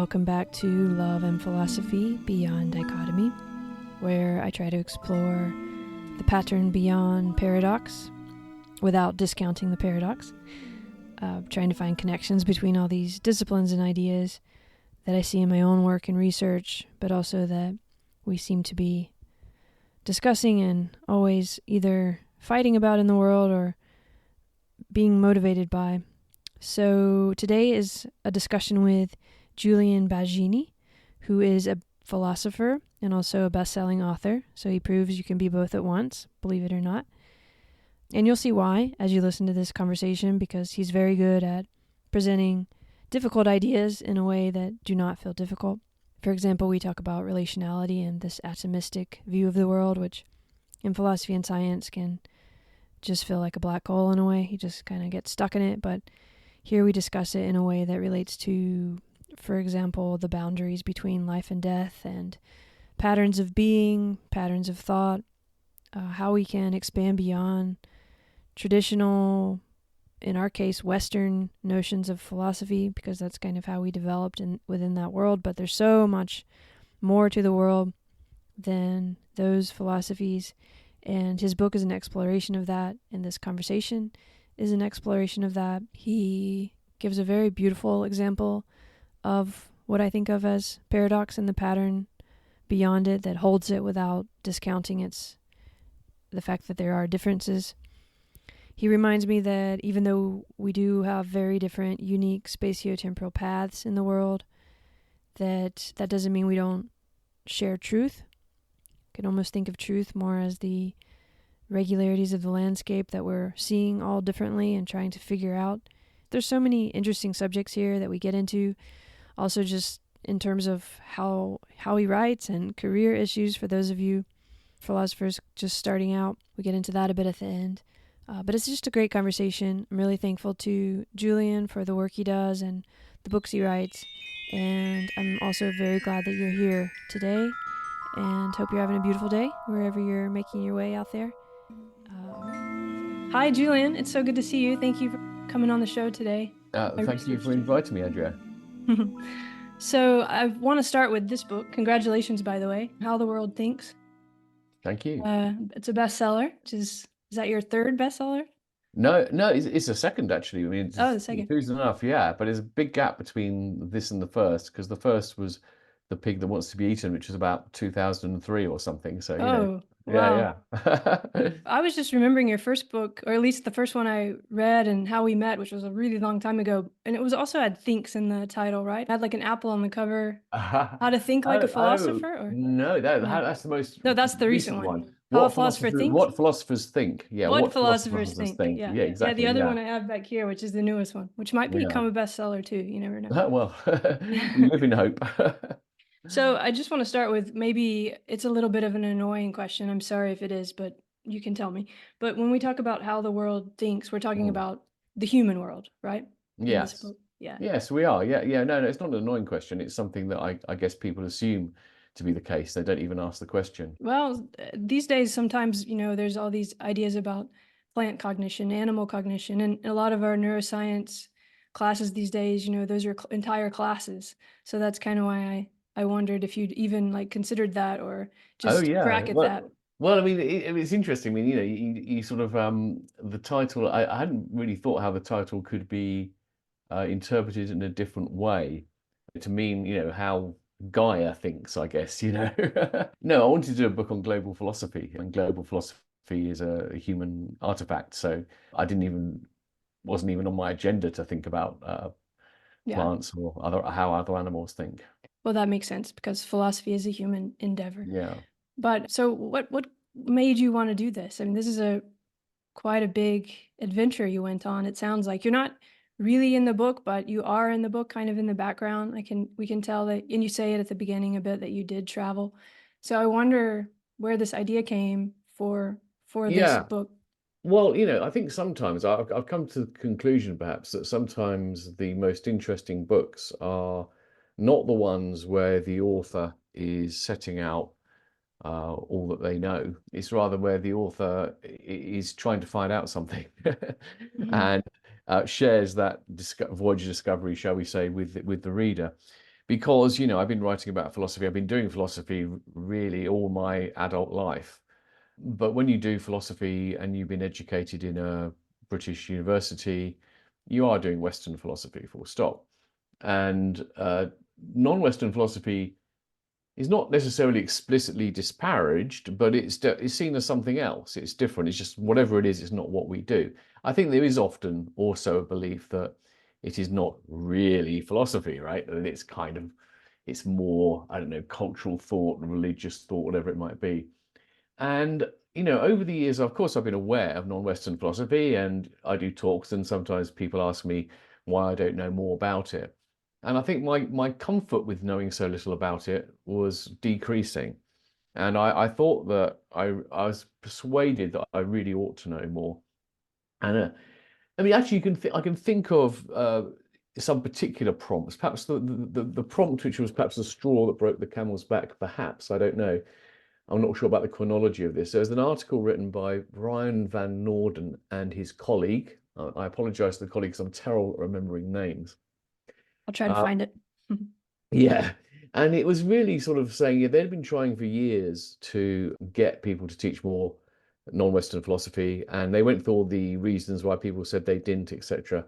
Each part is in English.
welcome back to Love and Philosophy Beyond Dichotomy, where I try to explore the pattern beyond paradox without discounting the paradox, trying to find connections between all these disciplines and ideas that I see in my own work and research, but also that we seem to be discussing and always either fighting about in the world or being motivated by. So today is a discussion with Julian Baggini, who is a philosopher and also a best-selling author. So he proves you can be both at once, believe it or not. And you'll see why as you listen to this conversation, because he's very good at presenting difficult ideas in a way that do not feel difficult. For example, we talk about relationality and this atomistic view of the world, which in philosophy and science can just feel like a black hole in a way. You just kind of get stuck in it. But here we discuss it in a way that relates to, for example, the boundaries between life and death and patterns of being, patterns of thought, how we can expand beyond traditional, in our case, Western notions of philosophy, because that's kind of how we developed within that world. But there's so much more to the world than those philosophies. And his book is an exploration of that, and this conversation is an exploration of that. He gives a very beautiful example of what I think of as paradox and the pattern beyond it that holds it without discounting the fact that there are differences. He reminds me that even though we do have very different, unique spatio-temporal paths in the world, that doesn't mean we don't share truth. You can almost think of truth more as the regularities of the landscape that we're seeing all differently and trying to figure out. There's so many interesting subjects here that we get into. Also just in terms of how he writes and career issues for those of you philosophers just starting out. We get into that a bit at the end. But it's just a great conversation. I'm really thankful to Julian for the work he does and the books he writes. And I'm also very glad that you're here today and hope you're having a beautiful day wherever you're making your way out there. Hi, Julian. It's so good to see you. Thank you for coming on the show today. Thank you for inviting me, Andrea. So I want to start with this book. Congratulations, by the way. How the World Thinks. Thank you. It's a bestseller. Is that your third bestseller? No, it's a second actually. I mean, the second. Who's enough? Yeah, but there's a big gap between this and the first, because the first was The Pig That Wants to Be Eaten, which was about 2003 or something. So wow. Yeah. I was just remembering your first book, or at least the first one I read, and How We Met, which was a really long time ago, and it was also had thinks in the title, right? It had like an apple on the cover. How to Think Like a Philosopher? Or? No, that's the most. No, that's the recent one. What philosophers think? Yeah, what philosophers think? Yeah, exactly. Yeah, the other one I have back here, which is the newest one, which might become a bestseller too. You never know. Well, we live in hope. So I just want to start with, maybe it's a little bit of an annoying question. I'm sorry if it is, but you can tell me. But when we talk about how the world thinks, we're talking about the human world, right? Yes. Yeah. Yes, we are. Yeah. No, it's not an annoying question. It's something that I guess people assume to be the case. They don't even ask the question. Well, these days, sometimes, there's all these ideas about plant cognition, animal cognition, and a lot of our neuroscience classes these days, those are entire classes. So that's kind of why I wondered if you'd even considered that or just crack at that. Well, I mean, it's interesting. I mean, you sort of the title. I hadn't really thought how the title could be interpreted in a different way to mean, how Gaia thinks, I guess. No, I wanted to do a book on global philosophy, and global philosophy is a human artifact. So I wasn't even on my agenda to think about plants or how other animals think. Well, that makes sense because philosophy is a human endeavor. Yeah. But so what made you want to do this? I mean, this is quite a big adventure you went on. It sounds like you're not really in the book, but you are in the book, kind of in the background. We can tell that, and you say it at the beginning a bit, that you did travel. So I wonder where this idea came for this book. Well, I think sometimes I've come to the conclusion perhaps that sometimes the most interesting books are not the ones where the author is setting out all that they know. It's rather where the author is trying to find out something and shares that voyage of discovery, shall we say, with the reader. because, I've been writing about philosophy. I've been doing philosophy really all my adult life. But when you do philosophy and you've been educated in a British university, you are doing Western philosophy, full stop. And non-Western philosophy is not necessarily explicitly disparaged, but it's seen as something else. It's different. It's just whatever it is, it's not what we do. I think there is often also a belief that it is not really philosophy, right? And it's more, I don't know, cultural thought, religious thought, whatever it might be. And, over the years, of course, I've been aware of non-Western philosophy, and I do talks, and sometimes people ask me why I don't know more about it. And I think my comfort with knowing so little about it was decreasing. And I thought that I was persuaded that I really ought to know more. And I mean, actually, I can think of some particular prompts. Perhaps the prompt which was perhaps the straw that broke the camel's back. Perhaps, I don't know. I'm not sure about the chronology of this. There's an article written by Brian Van Norden and his colleague. I apologize to the colleagues. I'm terrible at remembering names. I'll try to find it. Yeah. And it was really sort of saying, they'd been trying for years to get people to teach more non-Western philosophy. And they went through all the reasons why people said they didn't, etc.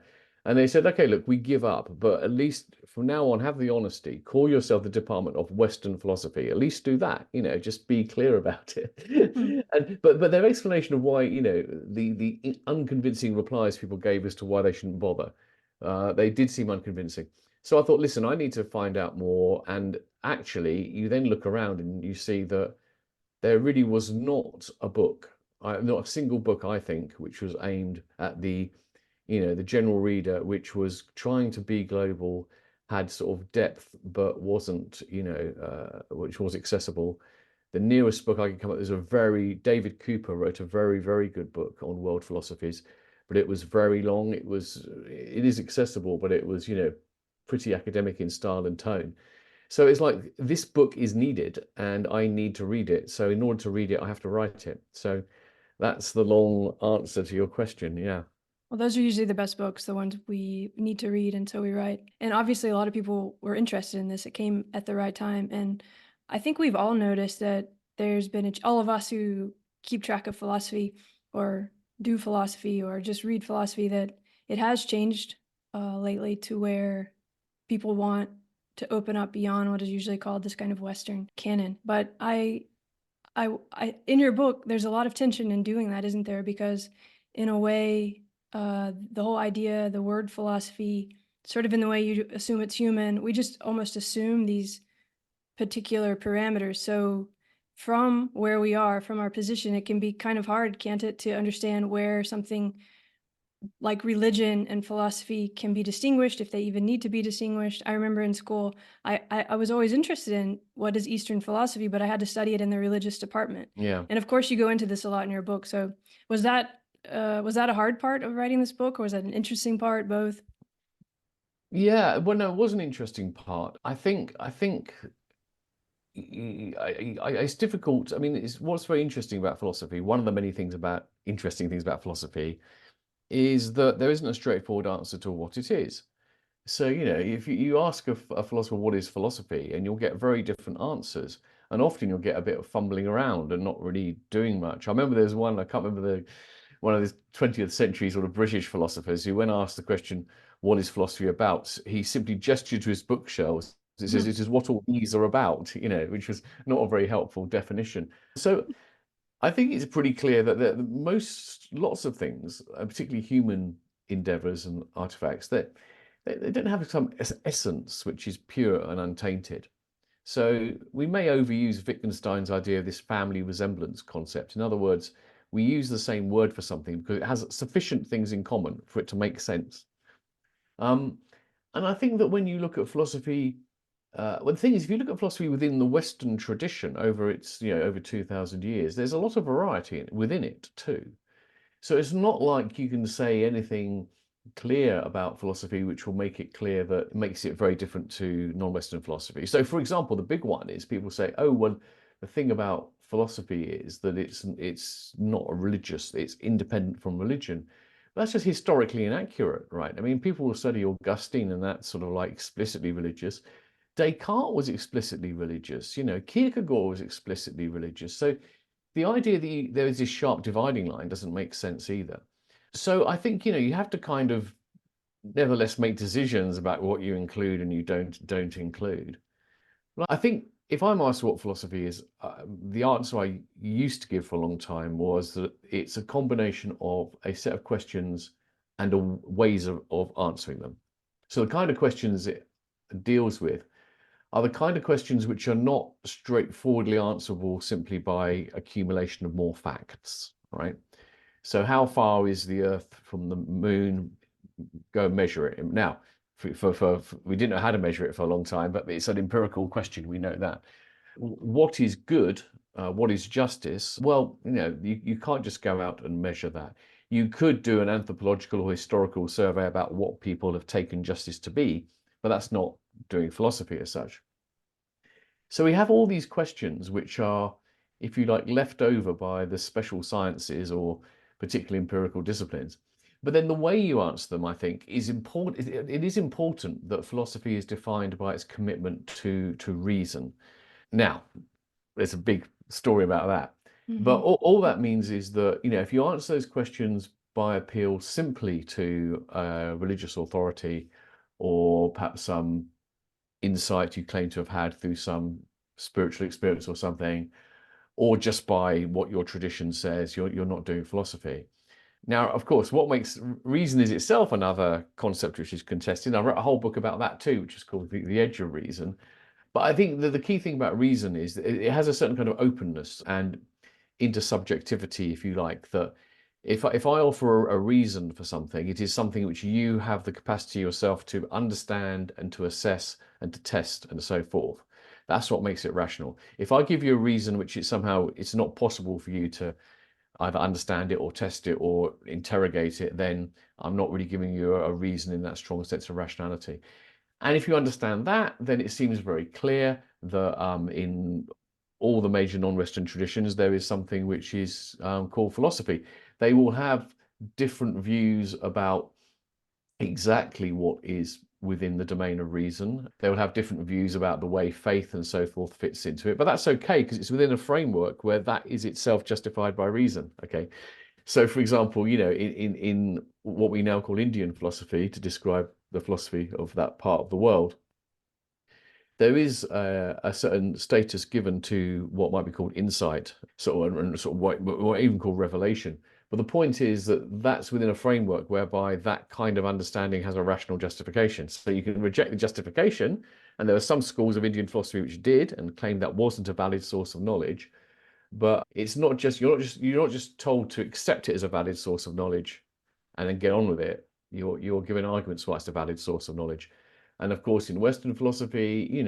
And they said, okay, look, we give up, but at least from now on, have the honesty, call yourself the Department of Western Philosophy. At least do that, just be clear about it. But their explanation of why, the unconvincing replies people gave as to why they shouldn't bother, they did seem unconvincing. So I thought, listen, I need to find out more. And actually, you then look around and you see that there really was not a book, not a single book, I think, which was aimed at the general reader, which was trying to be global, had sort of depth, but wasn't, which was accessible. The nearest book I could come up with David Cooper wrote a very, very good book on world philosophies, but it was very long. It is accessible, but it was, pretty academic in style and tone. So it's like this book is needed and I need to read it. So in order to read it, I have to write it. So that's the long answer to your question. Yeah. Well, those are usually the best books, the ones we need to read until we write. And obviously, a lot of people were interested in this. It came at the right time. And I think we've all noticed that there's been all of us who keep track of philosophy or do philosophy or just read philosophy, that it has changed lately to where people want to open up beyond what is usually called this kind of Western canon. But in your book, there's a lot of tension in doing that, isn't there? Because in a way, the whole idea, the word philosophy, sort of in the way you assume it's human, we just almost assume these particular parameters. So from where we are, from our position, it can be kind of hard, can't it, to understand where something like religion and philosophy can be distinguished, if they even need to be distinguished. I remember in school, I was always interested in what is Eastern philosophy, but I had to study it in the religious department. Yeah. And of course, you go into this a lot in your book. So was that a hard part of writing this book, or was that an interesting part, both? Yeah, well, no, it was an interesting part. I think it's difficult. I mean, what's very interesting about philosophy. One of the many interesting things about philosophy is that there isn't a straightforward answer to what it is. So, if you ask a philosopher what is philosophy, and you'll get very different answers, and often you'll get a bit of fumbling around and not really doing much. I remember there's one, I can't remember one of the 20th century sort of British philosophers who, when asked the question, what is philosophy about, he simply gestured to his bookshelves. It says, it is what all these are about, which was not a very helpful definition. So I think it's pretty clear that lots of things, particularly human endeavors and artifacts, that they don't have some essence which is pure and untainted. So we may overuse Wittgenstein's idea of this family resemblance concept. In other words, we use the same word for something because it has sufficient things in common for it to make sense. And I think that when you look at philosophy, well, the thing is, if you look at philosophy within the Western tradition over over 2,000 years, there's a lot of variety within it too. So it's not like you can say anything clear about philosophy which will make it clear that it makes it very different to non-Western philosophy. So, for example, the big one is people say, oh, well, the thing about philosophy is that it's not religious, it's independent from religion. But that's just historically inaccurate, right? I mean, people will study Augustine and that's sort of like explicitly religious. Descartes was explicitly religious. Kierkegaard was explicitly religious. So the idea that there is this sharp dividing line doesn't make sense either. So I think, you have to kind of nevertheless make decisions about what you include and you don't include. Well, I think if I'm asked what philosophy is, the answer I used to give for a long time was that it's a combination of a set of questions and ways of answering them. So the kind of questions it deals with are the kind of questions which are not straightforwardly answerable simply by accumulation of more facts, right? So how far is the Earth from the moon? Go measure it. Now, we didn't know how to measure it for a long time, but it's an empirical question. We know that. What is good? What is justice? Well, you can't just go out and measure that. You could do an anthropological or historical survey about what people have taken justice to be, but that's not doing philosophy as such. So we have all these questions which are, if you like, left over by the special sciences or particularly empirical disciplines. But then the way you answer them, I think, is important. It is important that philosophy is defined by its commitment to reason. Now, there's a big story about that. But all that means is that, if you answer those questions by appeal simply to religious authority or perhaps some insight you claim to have had through some spiritual experience or something, or just by what your tradition says, you're not doing philosophy. Now, of course, what makes reason is itself another concept which is contested. I wrote a whole book about that too, which is called The Edge of Reason. But I think that the key thing about reason is that it has a certain kind of openness and intersubjectivity, if you like, that if I offer a reason for something, it is something which you have the capacity yourself to understand and to assess and to test and so forth. That's what makes it rational. If I give you a reason which is somehow it's not possible for you to either understand it or test it or interrogate it, then I'm not really giving you a reason in that strong sense of rationality. And if you understand that, then it seems very clear that in all the major non-Western traditions, there is something which is called philosophy. They will have different views about exactly what is within the domain of reason. They will have different views about the way faith and so forth fits into it, but that's okay because it's within a framework where that is itself justified by reason. Okay. So, for example, in what we now call Indian philosophy, to describe the philosophy of that part of the world, there is a certain status given to what might be called insight, and what even called revelation. But the point is that that's within a framework whereby that kind of understanding has a rational justification. So you can reject the justification, and there are some schools of Indian philosophy which did and claimed that wasn't a valid source of knowledge. But it's not just you're not just told to accept it as a valid source of knowledge and then get on with it. You're given arguments why it's a valid source of knowledge. And of course, in Western philosophy,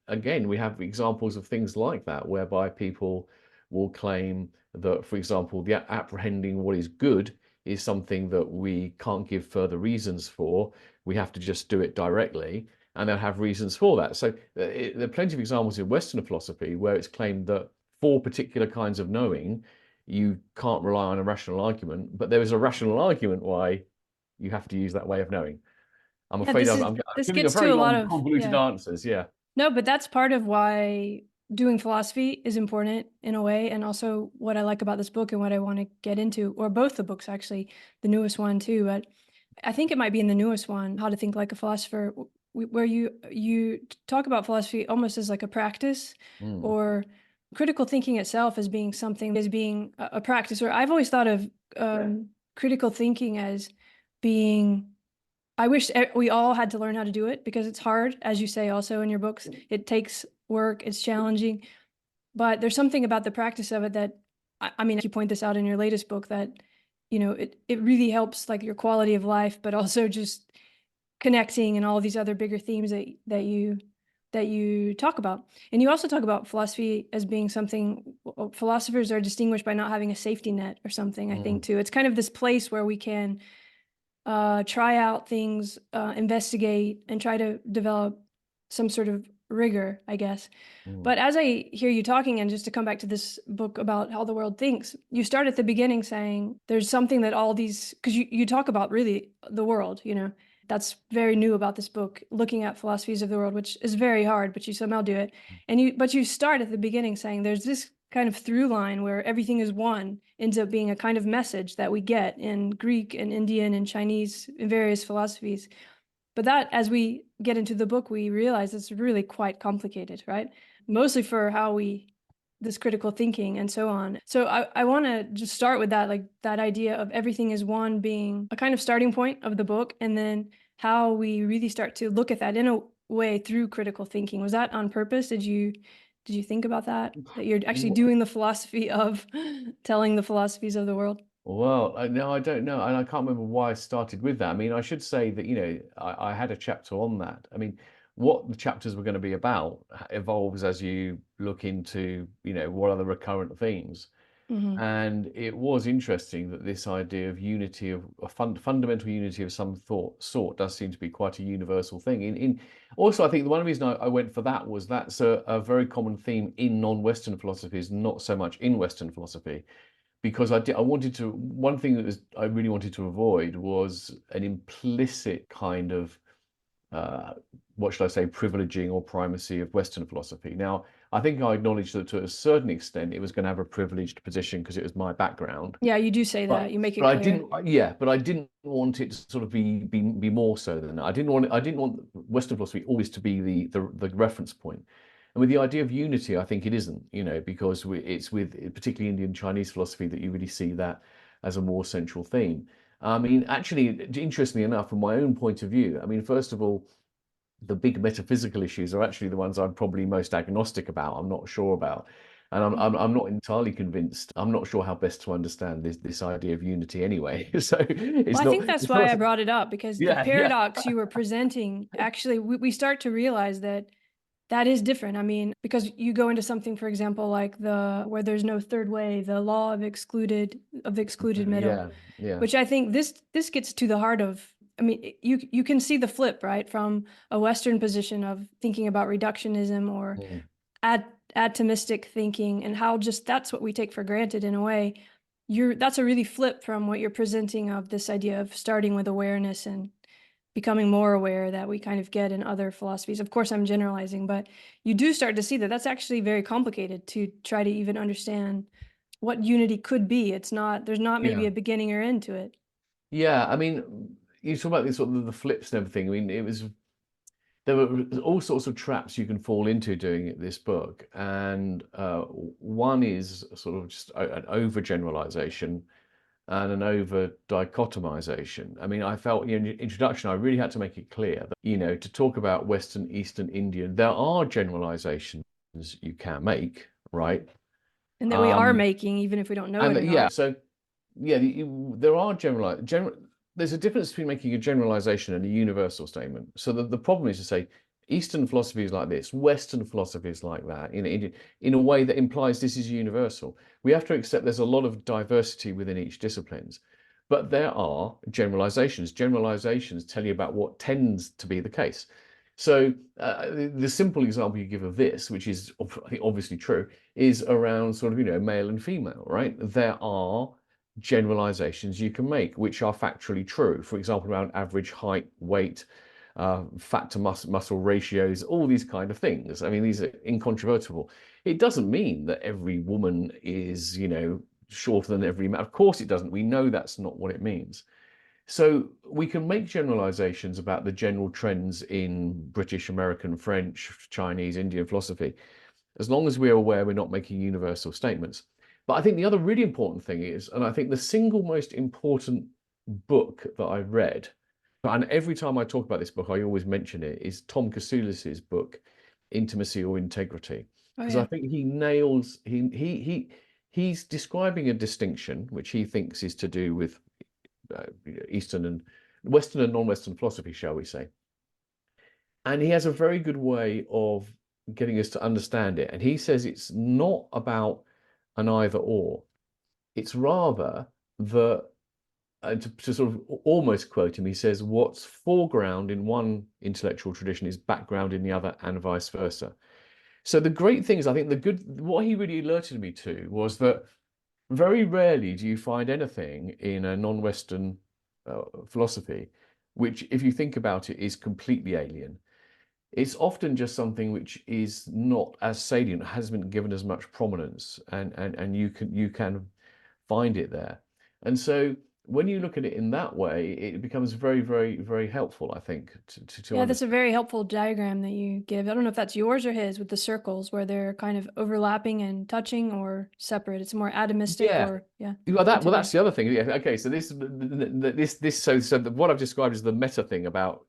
again, we have examples of things like that, whereby people will claim that, for example, the apprehending what is good is something that we can't give further reasons for. We have to just do it directly, and they'll have reasons for that. So there are plenty of examples in Western philosophy where it's claimed that for particular kinds of knowing, you can't rely on a rational argument, but there is a rational argument why you have to use that way of knowing. I'm afraid I'm this giving a gets very to a lot long, of convoluted answers. Yeah. No, but that's part of why doing philosophy is important in a way, and also what I like about this book and what I want to get into, or both the books actually, the newest one too. But I think it might be in the newest one, How to Think Like a Philosopher, where you talk about philosophy almost as like a practice, or critical thinking itself as being something, as being a practice. Or I've always thought of critical thinking as being, I wish we all had to learn how to do it because it's hard, as you say also in your books. It takes work, it's challenging, but there's something about the practice of it that, I mean, you point this out in your latest book, that, it really helps like your quality of life, but also just connecting and all these other bigger themes that you talk about. And you also talk about philosophy as being something, philosophers are distinguished by not having a safety net or something, I think too. It's kind of this place where we can try out things, investigate, and try to develop some sort of rigor, I guess. But as I hear you talking, and just to come back to this book about how the world thinks, you start at the beginning saying there's something that all these, because you talk about really the world, That's very new about this book, looking at philosophies of the world, which is very hard, but you somehow do it. But you start at the beginning saying there's this kind of through line where everything is one, ends up being a kind of message that we get in Greek and Indian and Chinese in various philosophies. But that, as we get into the book, we realize it's really quite complicated, right? Mostly for how we, this critical thinking and so on. So I want to just start with that, like that idea of everything is one being a kind of starting point of the book, and then how we really start to look at that in a way through critical thinking. Was that on purpose? Did you think about that you're actually doing the philosophy of telling the philosophies of the world? Well, no, I don't know. And I can't remember why I started with that. I mean, I should say that, I had a chapter on that. I mean, what the chapters were going to be about evolves as you look into, what are the recurrent themes. Mm-hmm. And it was interesting that this idea of unity, of a fundamental unity of some sort, does seem to be quite a universal thing. Also, I think the one reason I went for that was that's a very common theme in non-Western philosophies, not so much in Western philosophy, because I wanted to, one thing that I really wanted to avoid was an implicit kind of what should I say, privileging or primacy of Western philosophy. Now, I think I acknowledged that to a certain extent it was going to have a privileged position because it was my background. Yeah, you do say that. But You make it but I clear. didn't, yeah, but I didn't want it to sort of be more so than that. I didn't want Western philosophy always to be the reference point. And with the idea of unity, I think it isn't, because it's with particularly Indian Chinese philosophy that you really see that as a more central theme. I mean, actually, interestingly enough, from my own point of view, I mean, first of all, the big metaphysical issues are actually the ones I'm probably most agnostic about. I'm not sure about, and I'm not entirely convinced. I'm not sure how best to understand this idea of unity anyway. So Well, I think that's why I brought it up, because the yeah, yeah. paradox you were presenting, actually, we start to realize that that is different. I mean, because you go into something, for example, like where there's no third way, the law of the excluded middle, Yeah. which I think this gets to the heart of. I mean, you can see the flip, right, from a Western position of thinking about reductionism or Mm. atomistic thinking, and how just that's what we take for granted in a way. That's a really flip from what you're presenting of this idea of starting with awareness and becoming more aware that we kind of get in other philosophies. Of course, I'm generalizing, but you do start to see that that's actually very complicated to try to even understand what unity could be. There's not maybe Yeah. a beginning or end to it. Yeah. I mean, you talk about this sort of the flips and everything. I mean, there were all sorts of traps you can fall into doing this book, and one is sort of just an overgeneralization and an over dichotomization. I mean, I felt in the introduction, I really had to make it clear that, to talk about Western, Eastern, Indian, there are generalizations you can make, right? And that we are making, even if we don't know it or Yeah, not. so yeah, there are there's a difference between making a generalization and a universal statement. So the problem is to say Eastern philosophy is like this, Western philosophy is like that, in a way that implies this is universal. We have to accept there's a lot of diversity within each disciplines, but there are generalizations. Generalizations tell you about what tends to be the case. So the simple example you give of this, which is I think obviously true, is around sort of, male and female, right? There are generalizations you can make, which are factually true. For example, around average height, weight, fat to muscle ratios, all these kind of things. I mean, these are incontrovertible. It doesn't mean that every woman is, shorter than every man. Of course it doesn't. We know that's not what it means. So we can make generalizations about the general trends in British, American, French, Chinese, Indian philosophy, as long as we're aware we're not making universal statements. But I think the other really important thing is, and I think the single most important book that I read, and every time I talk about this book, I always mention it, is Tom Kasulis's book, Intimacy or Integrity. Because I think he nails, he's describing a distinction which he thinks is to do with Eastern and Western and non-Western philosophy, shall we say. And he has a very good way of getting us to understand it. And he says it's not about an either or. It's rather the, to sort of almost quote him, he says, what's foreground in one intellectual tradition is background in the other, and vice versa. So the great thing is, I think what he really alerted me to was that very rarely do you find anything in a non-Western philosophy which, if you think about it, is completely alien. It's often just something which is not as salient, hasn't been given as much prominence, and you can find it there. And so when you look at it in that way, it becomes very, very, very helpful, I think, to Yeah, that's a understand. very helpful diagram that you give. I don't know if that's yours or his with the circles where they're kind of overlapping and touching or separate. It's more atomistic Yeah. or, yeah, good Well, to know. that's the other thing. Yeah. Okay. So what I've described as the meta thing about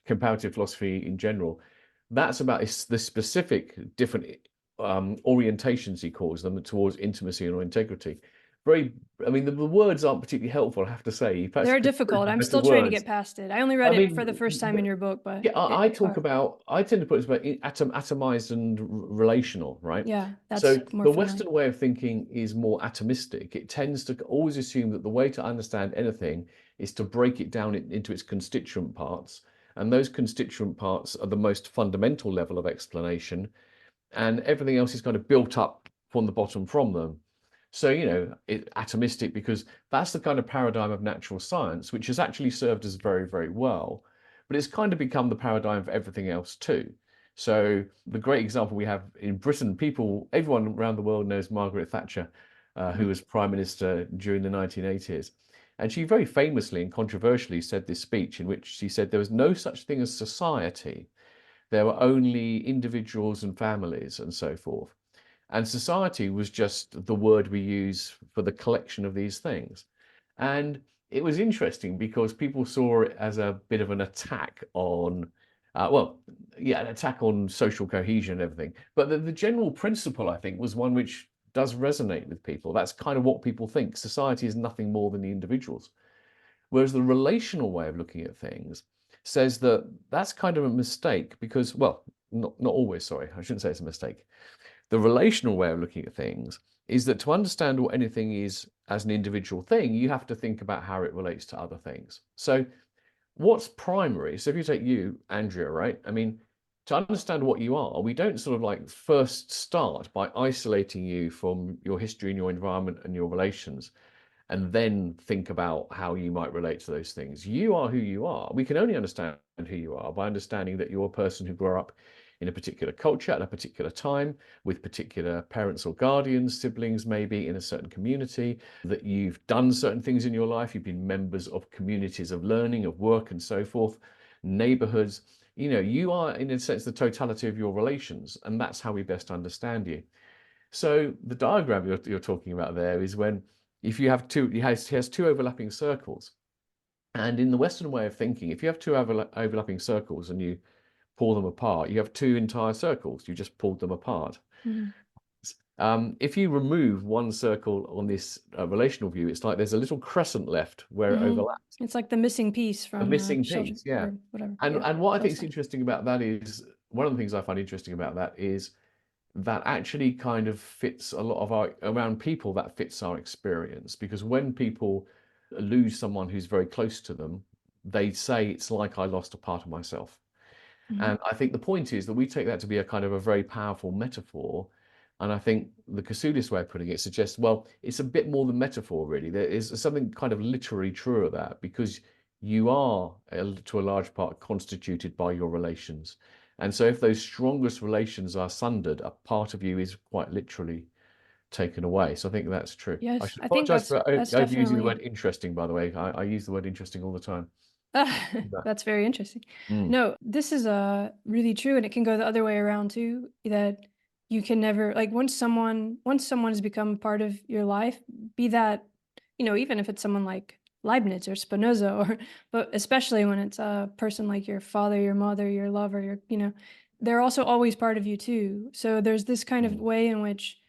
comparative philosophy in general, that's about the specific different orientations, he calls them, towards intimacy or integrity. Very, I mean, the words aren't particularly helpful, I have to say. He perhaps They're could put difficult. it in I'm better still trying to words. get past it. I only read I it for the mean, first time in your book, but yeah, I tend to put it about atomized and relational, right? yeah, that's So more the familiar. Western way of thinking is more atomistic. It tends to always assume that the way to understand anything is to break it down into its constituent parts. And those constituent parts are the most fundamental level of explanation, and everything else is kind of built up from the bottom from them. So, atomistic, because that's the kind of paradigm of natural science, which has actually served us very, very well. But it's kind of become the paradigm for everything else too. So the great example we have in Britain, everyone around the world knows Margaret Thatcher, who Mhm. was Prime Minister during the 1980s. And she very famously and controversially said this speech in which she said there was no such thing as society. There were only individuals and families and so forth. And society was just the word we use for the collection of these things. And it was interesting because people saw it as a bit of an attack on, well, yeah, an attack on social cohesion and everything. But the general principle, I think, was one which does resonate with people. That's kind of what people think. Society is nothing more than the individuals. Whereas the relational way of looking at things says that that's kind of a mistake because, well, not always, sorry, I shouldn't say it's a mistake. The relational way of looking at things is that to understand what anything is as an individual thing, you have to think about how it relates to other things. So, what's primary? So, if you take you, Andrea, right? I mean, to understand what you are, we don't sort of like first start by isolating you from your history and your environment and your relations and then think about how you might relate to those things. You are who you are. We can only understand who you are by understanding that you're a person who grew up in a particular culture at a particular time with particular parents or guardians, siblings, maybe in a certain community, that you've done certain things in your life. You've been members of communities of learning, of work, and so forth, neighborhoods. You are, in a sense, the totality of your relations, and that's how we best understand you. So the diagram you're talking about there is when if you have two, he has two overlapping circles. And in the Western way of thinking, if you have two overlapping circles and you pull them apart, you have two entire circles. You just pulled them apart. Mhm. If you remove one circle on this relational view, it's like there's a little crescent left where it Mhm. overlaps. It's like the missing piece A from missing Shelter piece, yeah. or whatever. And Yeah, and what I think is Palestine. interesting about that is one of the things I find interesting about that is that actually kind of fits a lot of our around people, that fits our experience, because when people lose someone who's very close to them, they say it's like I lost a part of myself. Mhm. And I think the point is that we take that to be a kind of a very powerful metaphor. And I think the Casulis way of putting it suggests, well, it's a bit more than metaphor, really. There is something kind of literally true of that because you are, to a large part, constituted by your relations. And so if those strongest relations are sundered, a part of you is quite literally taken away. So I think that's true. I Yes, should I think apologize for that's overusing the definitely word interesting, by the way. I use the word interesting all the time. that's very interesting. Mm. No, this is really true, and it can go the other way around too. That you can never like once someone has become a part of your life, be that even if it's someone like Leibniz or Spinoza, or but especially when it's a person like your father, your mother, your lover, they're also always part of you too. So there's this kind of Mm. way in which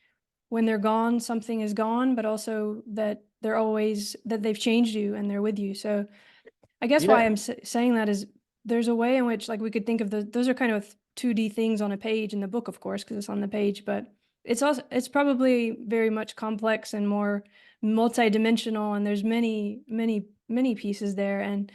when they're gone, something is gone, but also that they've changed you and they're with you. So I guess why Yeah. I'm saying that is there's a way in which like we could think of those are kind of 2D things on a page in the book, of course, because it's on the page, but it's probably very much complex and more multidimensional, and there's many, many, many pieces there. And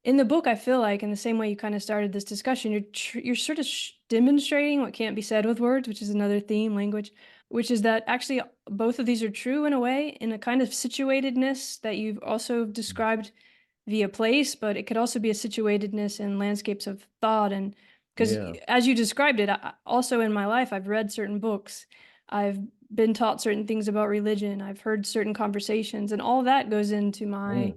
in the book, I feel like in the same way you kind of started this discussion, you're sort of demonstrating what can't be said with words, which is another theme, language, which is that actually both of these are true in a way, in a kind of situatedness that you've also described via place, but it could also be a situatedness in landscapes of thought. And because Yeah. as you described it, also in my life, I've read certain books, I've been taught certain things about religion, I've heard certain conversations, and all that goes into Mm.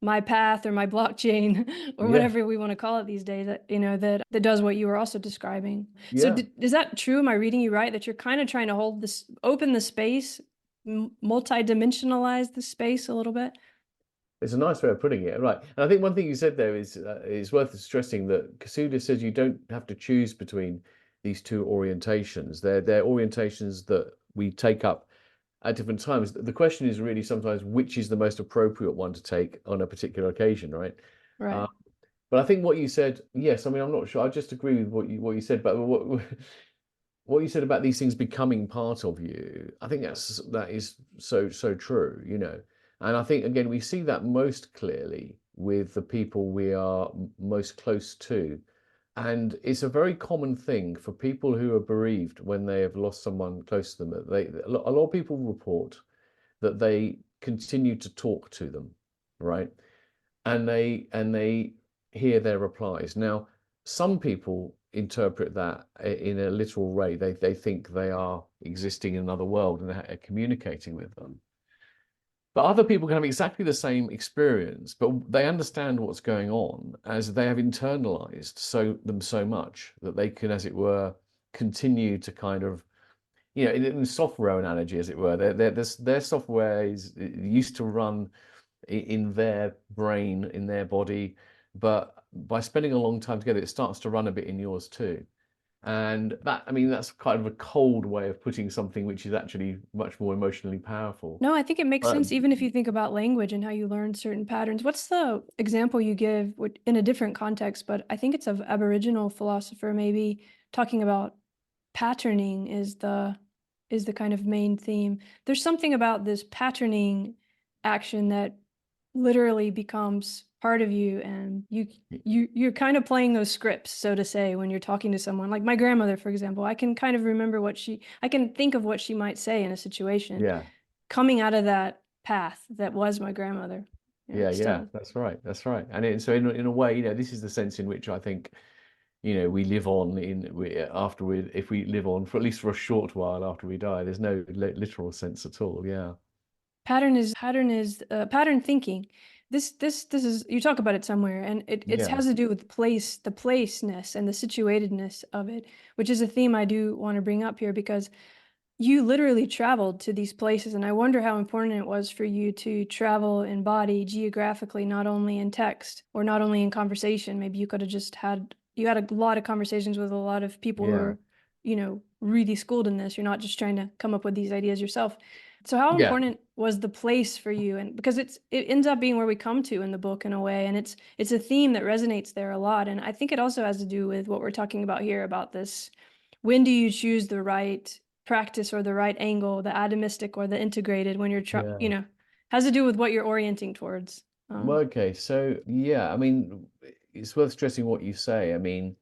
my path or my blockchain or Yeah. whatever we want to call it these days, that that does what you were also describing. So Yeah. is that true? Am I reading you right, that you're kind of trying to hold this, open the space, multi-dimensionalize the space a little bit? It's a nice way of putting it, right? And I think one thing you said there is worth stressing that Kasuda says you don't have to choose between these two orientations. They're orientations that we take up at different times. The question is really sometimes which is the most appropriate one to take on a particular occasion, right? Right. Uh, but I think what you said, yes, I mean, I'm not sure. I just agree with what you said, but what you said about these things becoming part of you, I think that is so true, you know. And I think again we see that most clearly with the people we are most close to. And it's a very common thing for people who are bereaved when they have lost someone close to them. That a lot of people report that they continue to talk to them, right? And they hear their replies. Now, some people interpret that in a literal way. They think they are existing in another world and they're communicating with them. But other people can have exactly the same experience, but they understand what's going on as they have internalized so much that they can, as it were, continue to kind of, you know, in software analogy, as it were, their software is used to run in their brain, in their body, but by spending a long time together, it starts to run a bit in yours too. And that, I mean, that's kind of a cold way of putting something which is actually much more emotionally powerful. No, I think it makes But sense, even if you think about language and how you learn certain patterns. What's the example you give in a different context, but I think it's of Aboriginal philosopher, maybe talking about patterning is the kind of main theme. There's something about this patterning action that literally becomes part of you, and you're kind of playing those scripts, so to say, when you're talking to someone. Like my grandmother, for example, I can kind of remember I can think of what she might say in a situation yeah, coming out of that path that was my grandmother. Yeah, yeah, still. that's right, that's right. And so in a way, you know, this is the sense in which I think, you know, we live on after if we live on for at least for a short while after we die. There's no literal sense at all. Yeah, Pattern thinking. This is, you talk about it somewhere, and it yeah, has to do with the placeness and the situatedness of it, which is a theme I do want to bring up here, because you literally traveled to these places, and I wonder how important it was for you to travel in body geographically, not only in text or not only in conversation. Maybe you had a lot of conversations with a lot of people who yeah, are, really schooled in this. You're not just trying to come up with these ideas yourself. So how yeah, important was the place for you? And because it ends up being where we come to in the book in a way, and it's a theme that resonates there a lot. And I think it also has to do with what we're talking about here, about this: when do you choose the right practice or the right angle, the atomistic or the integrated, when you're yeah. has to do with what you're orienting towards. Well, okay, so yeah, I mean, it's worth stressing what you say. I mean,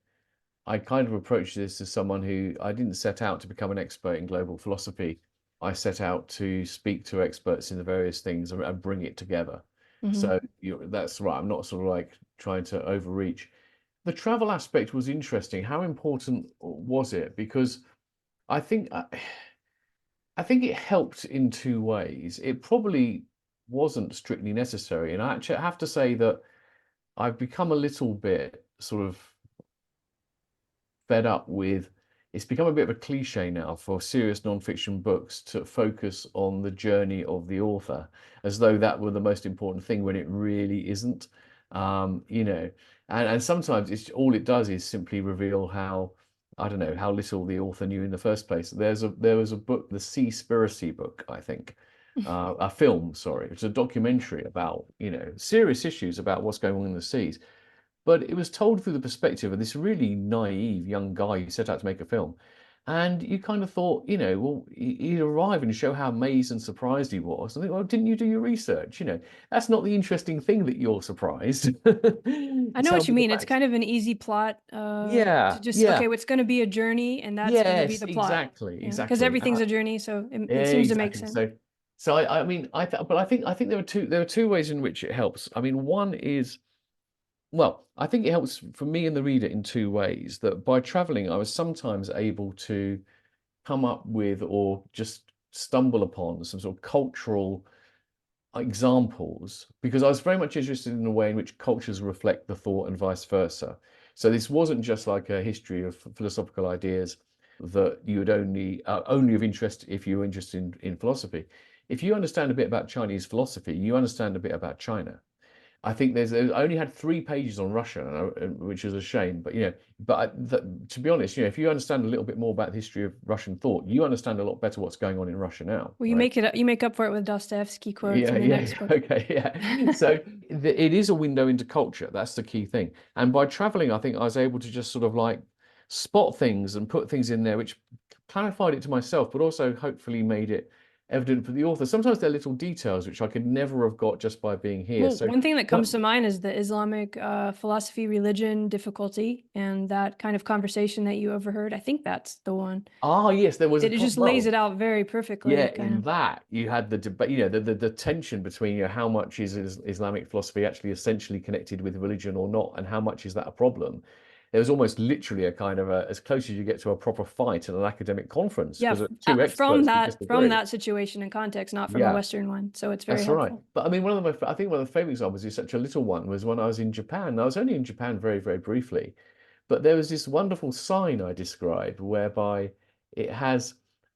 I kind of approach this as someone who I didn't set out to become an expert in global philosophy. I set out to speak to experts in the various things and bring it together. Mhm. So that's right. I'm not sort of like trying to overreach. The travel aspect was interesting. How important was it? Because I think I think it helped in two ways. It probably wasn't strictly necessary, and I actually have to say that I've become a little bit sort of fed up with it's become a bit of a cliche now for serious nonfiction books to focus on the journey of the author as though that were the most important thing when it really isn't. You know, and sometimes it's all it does is simply reveal how, I don't know, how little the author knew in the first place. There was a book, the Seaspiracy book, I think, a film, sorry, it's a documentary about, you know, serious issues about what's going on in the seas. But it was told through the perspective of this really naive young guy who set out to make a film. And you kind of thought, you know, well, he'd arrive and show how amazed and surprised he was. I think, well, didn't you do your research? You know, that's not the interesting thing that you're surprised. I know Tell what me you the mean. It's facts. kind of an easy plot to Yeah, just, okay, yeah, well, it's going to be a journey, and that's going to be yes, the plot. exactly, Yeah, because exactly. everything's a journey, so it seems to make Exactly. sense. So So I mean, but I think there are two ways in which it helps. I mean, one is, well, I think it helps for me and the reader in two ways. That by traveling, I was sometimes able to come up with or just stumble upon some sort of cultural examples, because I was very much interested in the way in which cultures reflect the thought and vice versa. So this wasn't just like a history of philosophical ideas that you would only of interest if you were interested in philosophy. If you understand a bit about Chinese philosophy, you understand a bit about China. I think I only had 3 pages on Russia, which is a shame. But to be honest, if you understand a little bit more about the history of Russian thought, you understand a lot better what's going on in Russia now, Well, right? you make up for it with Dostoevsky quotes Yeah, in the yeah, next book. okay, yeah. So it is a window into culture. That's the key thing. And by traveling, I think I was able to just sort of like spot things and put things in there, which clarified it to myself, but also hopefully made it evident for the author. Sometimes there are little details which I could never have got just by being here. Well, So one thing that what? comes to mind is the Islamic philosophy, religion, difficulty, and that kind of conversation that you overheard. I think that's the one. Ah, yes, there was It just lays it out very perfectly, yeah, kind in of. that you had the debate, the tension between, how much is Islamic philosophy actually essentially connected with religion or not, and how much is that a problem? There was almost literally a kind of as close as you get to a proper fight at an academic conference, Yeah, because two experts who from disagree. that situation and context, not from a Yeah, Western one. So it's very that's right. helpful. But I mean, I think one of the favorite examples is such a little one was when I was in Japan. I was only in Japan very, very briefly, but there was this wonderful sign I described whereby it has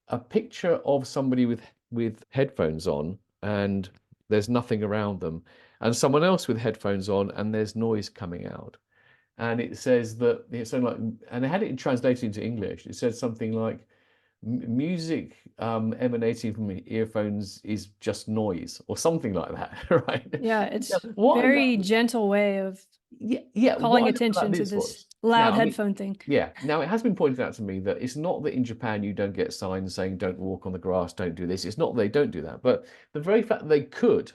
a picture of somebody with headphones on and there's nothing around them, and someone else with headphones on and there's noise coming out. And it says that it's something like, and I had it translated into English. It said something like, music emanating from earphones is just noise, or something like that, right? Yeah, Now, it's what I very love, gentle way of yeah, calling what I love about attention to this this was, loud now, I mean, headphone thing. yeah, now it has been pointed out to me that it's not that in Japan you don't get signs saying don't walk on the grass, don't do this. It's not that they don't do that, but the very fact that they could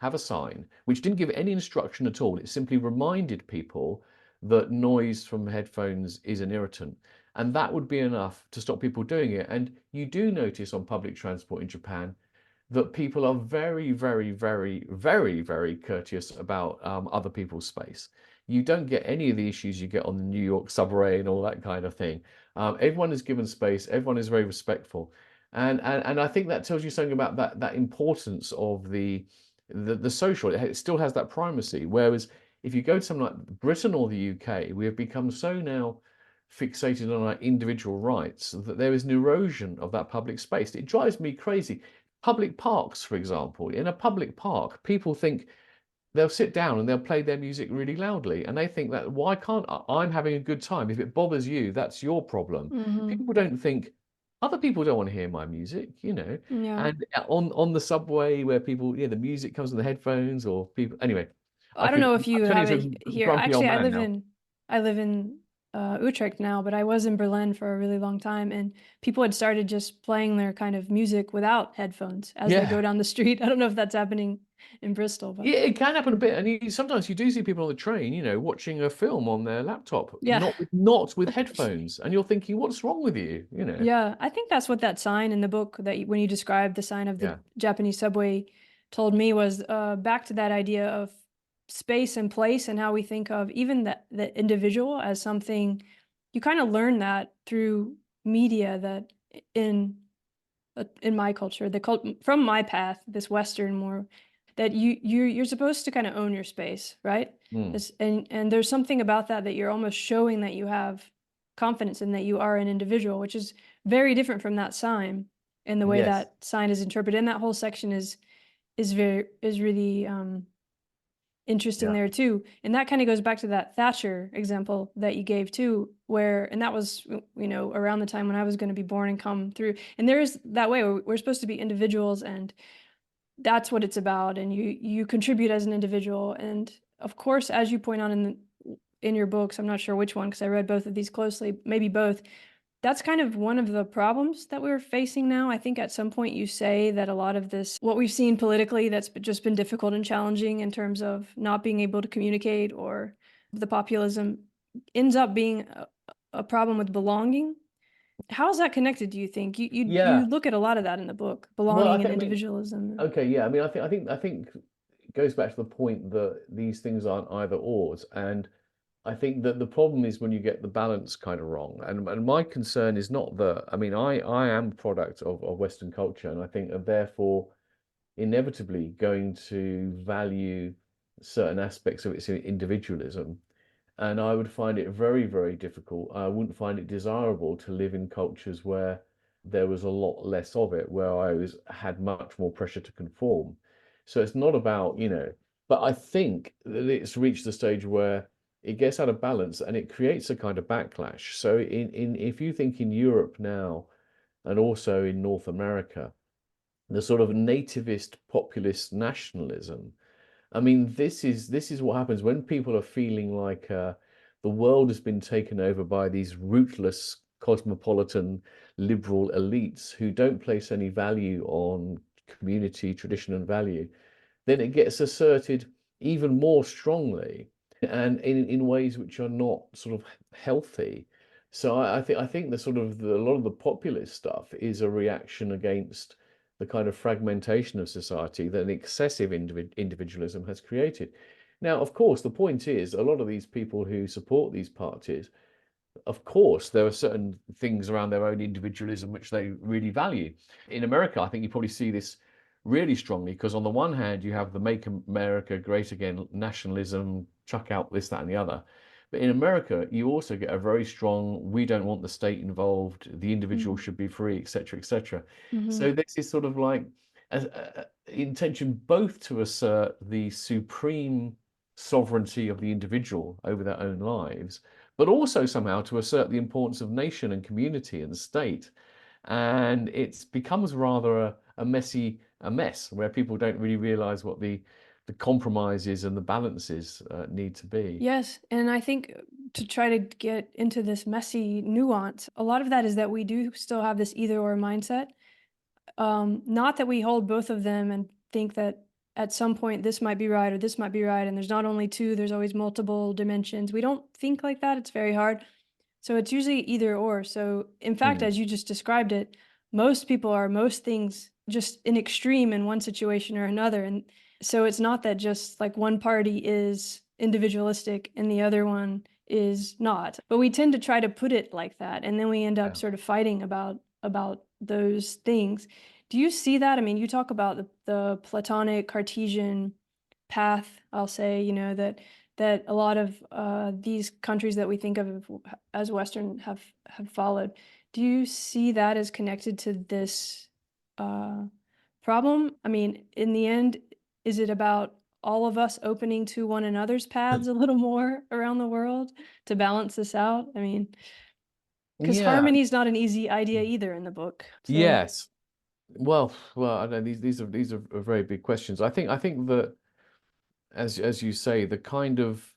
have a sign which didn't give any instruction at all, it simply reminded people that noise from headphones is an irritant. And that would be enough to stop people doing it. And you do notice on public transport in Japan that people are very, very, very, very, very courteous about other people's space. You don't get any of the issues you get on the New York subway and all that kind of thing. Everyone is given space. Everyone is very respectful, and I think that tells you something about that importance of the social. It still has that primacy. Whereas if you go to something like Britain or the UK, we have become so now fixated on our individual rights that there is an erosion of that public space. It drives me crazy. Public parks, for example, in a public park, people think they'll sit down and they'll play their music really loudly. And they think that, why can't I'm having a good time? If it bothers you, that's your problem. Hmm. People don't think other people don't want to hear my music. Yeah. And on the subway where people, the music comes on the headphones or people. Anyway, I don't know if I'm you turning have into it a here. grumpy Actually, old man now. I live in Utrecht now, but I was in Berlin for a really long time, and people had started just playing their kind of music without headphones as they go Yeah. down the street. I don't know if that's happening in Bristol, but Yeah, it can happen a bit, and sometimes you do see people on the train, watching a film on their laptop, yeah. not with headphones, and you're thinking, "What's wrong with you?" Yeah, I think that's what that sign in the book that when you described the sign of the Yeah, Japanese subway told me was back to that idea of space and place and how we think of even the individual as something. You kind of learn that through media that in in my culture, from my path, this Western more, that you're supposed to kind of own your space, right? mm, And there's something about that you're almost showing that you have confidence in that you are an individual, which is very different from that sign and the way yes, that sign is interpreted. And that whole section is really interesting yeah, there too. And that kind of goes back to that Thatcher example that you gave too, and that was, around the time when I was going to be born and come through. And there is that way where we're supposed to be individuals, and that's what it's about. And you contribute as an individual. And of course, as you point out in your books, I'm not sure which one, because I read both of these closely, maybe both. That's kind of one of the problems that we're facing now. I think at some point you say that a lot of this, what we've seen politically, that's just been difficult and challenging in terms of not being able to communicate, or the populism ends up being a problem with belonging. How is that connected, do you think? You Yeah. look at a lot of that in the book, Well, belonging and individualism. okay, yeah. I mean, I think it goes back to the point that these things aren't either ors, and I think that the problem is when you get the balance kind of wrong. And my concern is not that, I mean, I am a product of Western culture, and I think are therefore inevitably going to value certain aspects of its individualism. And I would find it very, very difficult. I wouldn't find it desirable to live in cultures where there was a lot less of it, where had much more pressure to conform. So it's not about, but I think that it's reached the stage where it gets out of balance and it creates a kind of backlash. So in if you think in Europe now and also in North America, the sort of nativist populist nationalism. I mean, this is what happens when people are feeling like the world has been taken over by these rootless cosmopolitan liberal elites who don't place any value on community, tradition, and value. Then it gets asserted even more strongly and in ways which are not sort of healthy. So I think a lot of the populist stuff is a reaction against the kind of fragmentation of society that an excessive individualism has created. Now, of course, the point is a lot of these people who support these parties, of course, there are certain things around their own individualism which they really value. In America, I think you probably see this really strongly because, on the one hand, you have the Make America Great Again nationalism, chuck out this, that, and the other. But in America, you also get a very strong, we don't want the state involved, the individual should be free, etc., etc. Mm-hmm. So this is sort of like intention both to assert the supreme sovereignty of the individual over their own lives, but also somehow to assert the importance of nation and community and state. And it becomes rather a mess where people don't really realize what the compromises and the balances need to be. Yes, and I think to try to get into this messy nuance, a lot of that is that we do still have this either or mindset. Not that we hold both of them and think that at some point this might be right or this might be right, and there's not only two, there's always multiple dimensions. We don't think like that. It's very hard. So it's usually either or. So in fact, Mm. as you just described it, most people are most things just in extreme in one situation or another. And so it's not that just like one party is individualistic and the other one is not. But we tend to try to put it like that. And then we end up Yeah. sort of fighting about those things. Do you see that? I mean, you talk about the Platonic Cartesian path, I'll say, that a lot of these countries that we think of as Western have followed. Do you see that as connected to this uh, problem? I mean, in the end, is it about all of us opening to one another's paths a little more around the world to balance this out? I mean, because Yeah. harmony is not an easy idea either in the book. So Yes. Well, I know these are very big questions. I think that as you say, the kind of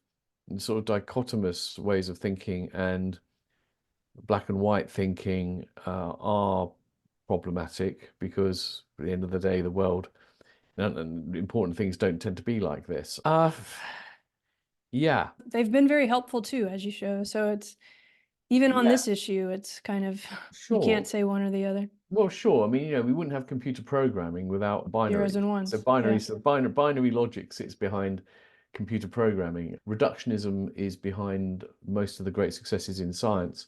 sort of dichotomous ways of thinking and black and white thinking are problematic because at the end of the day, the world and important things don't tend to be like this. Yeah, they've been very helpful too, as you show. So it's even on yeah, this issue, it's kind of, you can't sure. say one or the other. Well, sure. I mean, we wouldn't have computer programming without Zeros binary. and ones. Yeah. Binary logic sits behind computer programming. Reductionism is behind most of the great successes in science.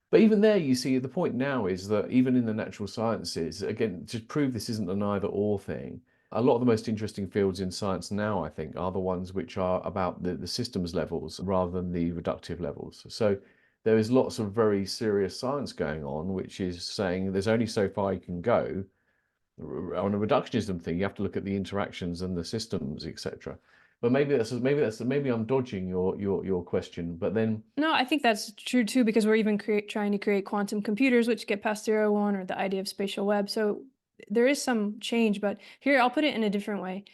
But even there, you see, the point now is that even in the natural sciences, again, to prove this isn't an either or thing, a lot of the most interesting fields in science now, I think, are the ones which are about the systems levels rather than the reductive levels. So there is lots of very serious science going on, which is saying there's only so far you can go on a reductionism thing. You have to look at the interactions and the systems, etc. But maybe I'm dodging your question. But then, No, I think that's true too, because we're even trying to create quantum computers, which get past 0, 1, or the idea of spatial web. So there is some change, but here I'll put it in a different way.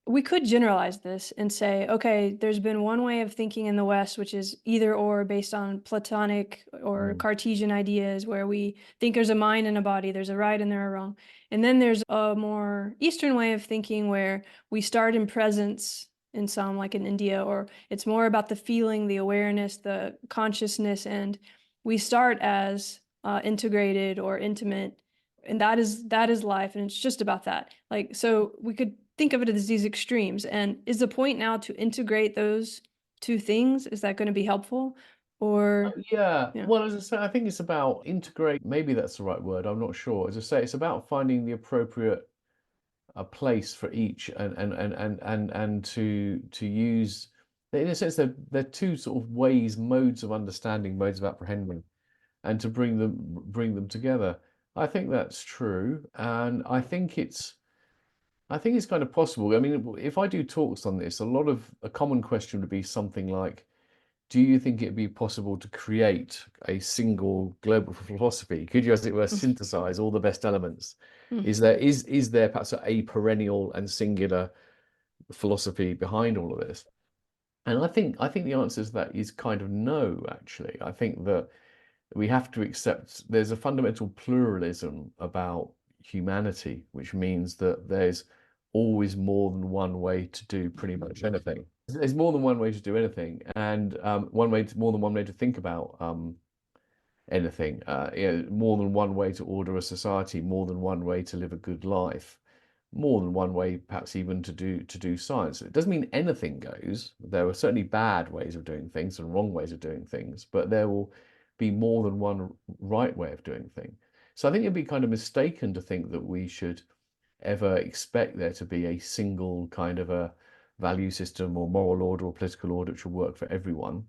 We could generalize this and say, okay, there's been one way of thinking in the West, which is either or based on Platonic or mm, Cartesian ideas, where we think there's a mind and a body, there's a right and there are wrong. And then there's a more Eastern way of thinking where we start in presence in some, like in India, or it's more about the feeling, the awareness, the consciousness, and we start as integrated or intimate, and that is life, and it's just about that. Like, so we could think of it as these extremes. And is the point now to integrate those two things? Is that going to be helpful? Or Yeah, yeah. well, as I say, I think it's about integrate. Maybe that's the right word. I'm not sure. As I say, it's about finding the appropriate place for each, and to use. In a sense, they're two sort of ways, modes of understanding, modes of apprehending, and to bring them together. I think that's true, and I think it's kind of possible. I mean, if I do talks on this, a common question would be something like, do you think it'd be possible to create a single global philosophy? Could you, as it were, synthesize all the best elements? Is there perhaps a perennial and singular philosophy behind all of this? And I think the answer to that is kind of no, actually. I think that we have to accept there's a fundamental pluralism about humanity, which means that there's always more than one way to do pretty much anything. There's more than one way to do anything, and more than one way to think about anything. More than one way to order a society, more than one way to live a good life, more than one way, perhaps even to do science. It doesn't mean anything goes. There are certainly bad ways of doing things and wrong ways of doing things, but there will be more than one right way of doing things. So I think it'd be kind of mistaken to think that we should ever expect there to be a single kind of a value system or moral order or political order which will work for everyone.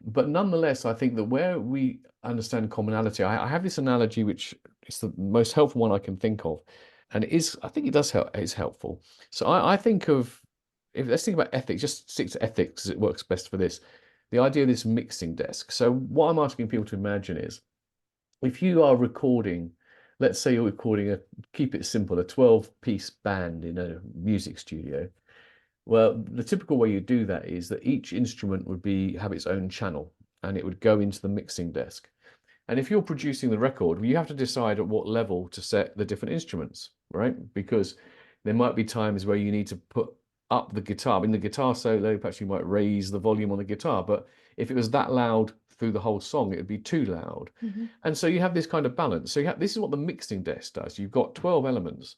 But nonetheless, I think that where we understand commonality, I have this analogy which is the most helpful one I can think of, and I think it does help. It's helpful. So I think of, if let's think about ethics, just stick to ethics as it works best for this. The idea of this mixing desk. So what I'm asking people to imagine is, if you are recording, let's say you're recording keep it simple, a 12-piece band in a music studio. Well, the typical way you do that is that each instrument would have its own channel, and it would go into the mixing desk. And if you're producing the record, you have to decide at what level to set the different instruments, right? Because there might be times where you need to put up the guitar. In the guitar solo, perhaps you might raise the volume on the guitar, but if it was that loud through the whole song, it would be too loud. And so you have this kind of balance. So this is what the mixing desk does. You've got 12 elements,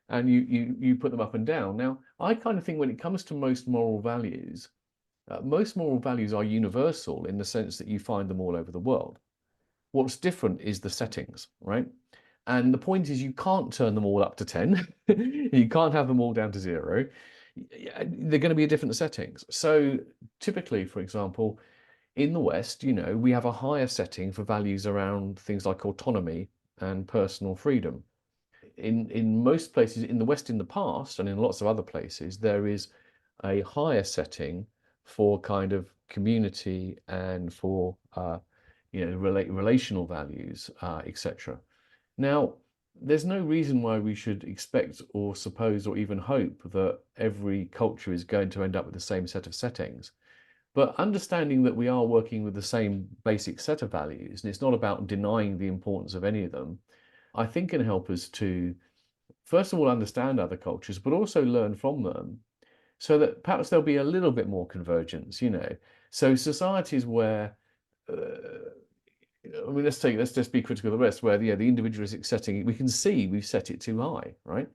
and you put them up and down. Now, I kind of think when it comes to most moral values are universal in the sense that you find them all over the world. What's different is the settings, right? And the point is you can't turn them all up to 10. You can't have them all down to 0. They're going to be different settings. So typically, for example, in the West, we have a higher setting for values around things like autonomy and personal freedom. In most places in the West in the past, and in lots of other places, there is a higher setting for kind of community and for relational values, etc. Now, there's no reason why we should expect or suppose or even hope that every culture is going to end up with the same set of settings. But understanding that we are working with the same basic set of values, and it's not about denying the importance of any of them, I think can help us to, first of all, understand other cultures, but also learn from them, so that perhaps there'll be a little bit more convergence, So societies where, I mean, let's just be critical of the West, where the individualistic setting, we can see we've set it too high, right?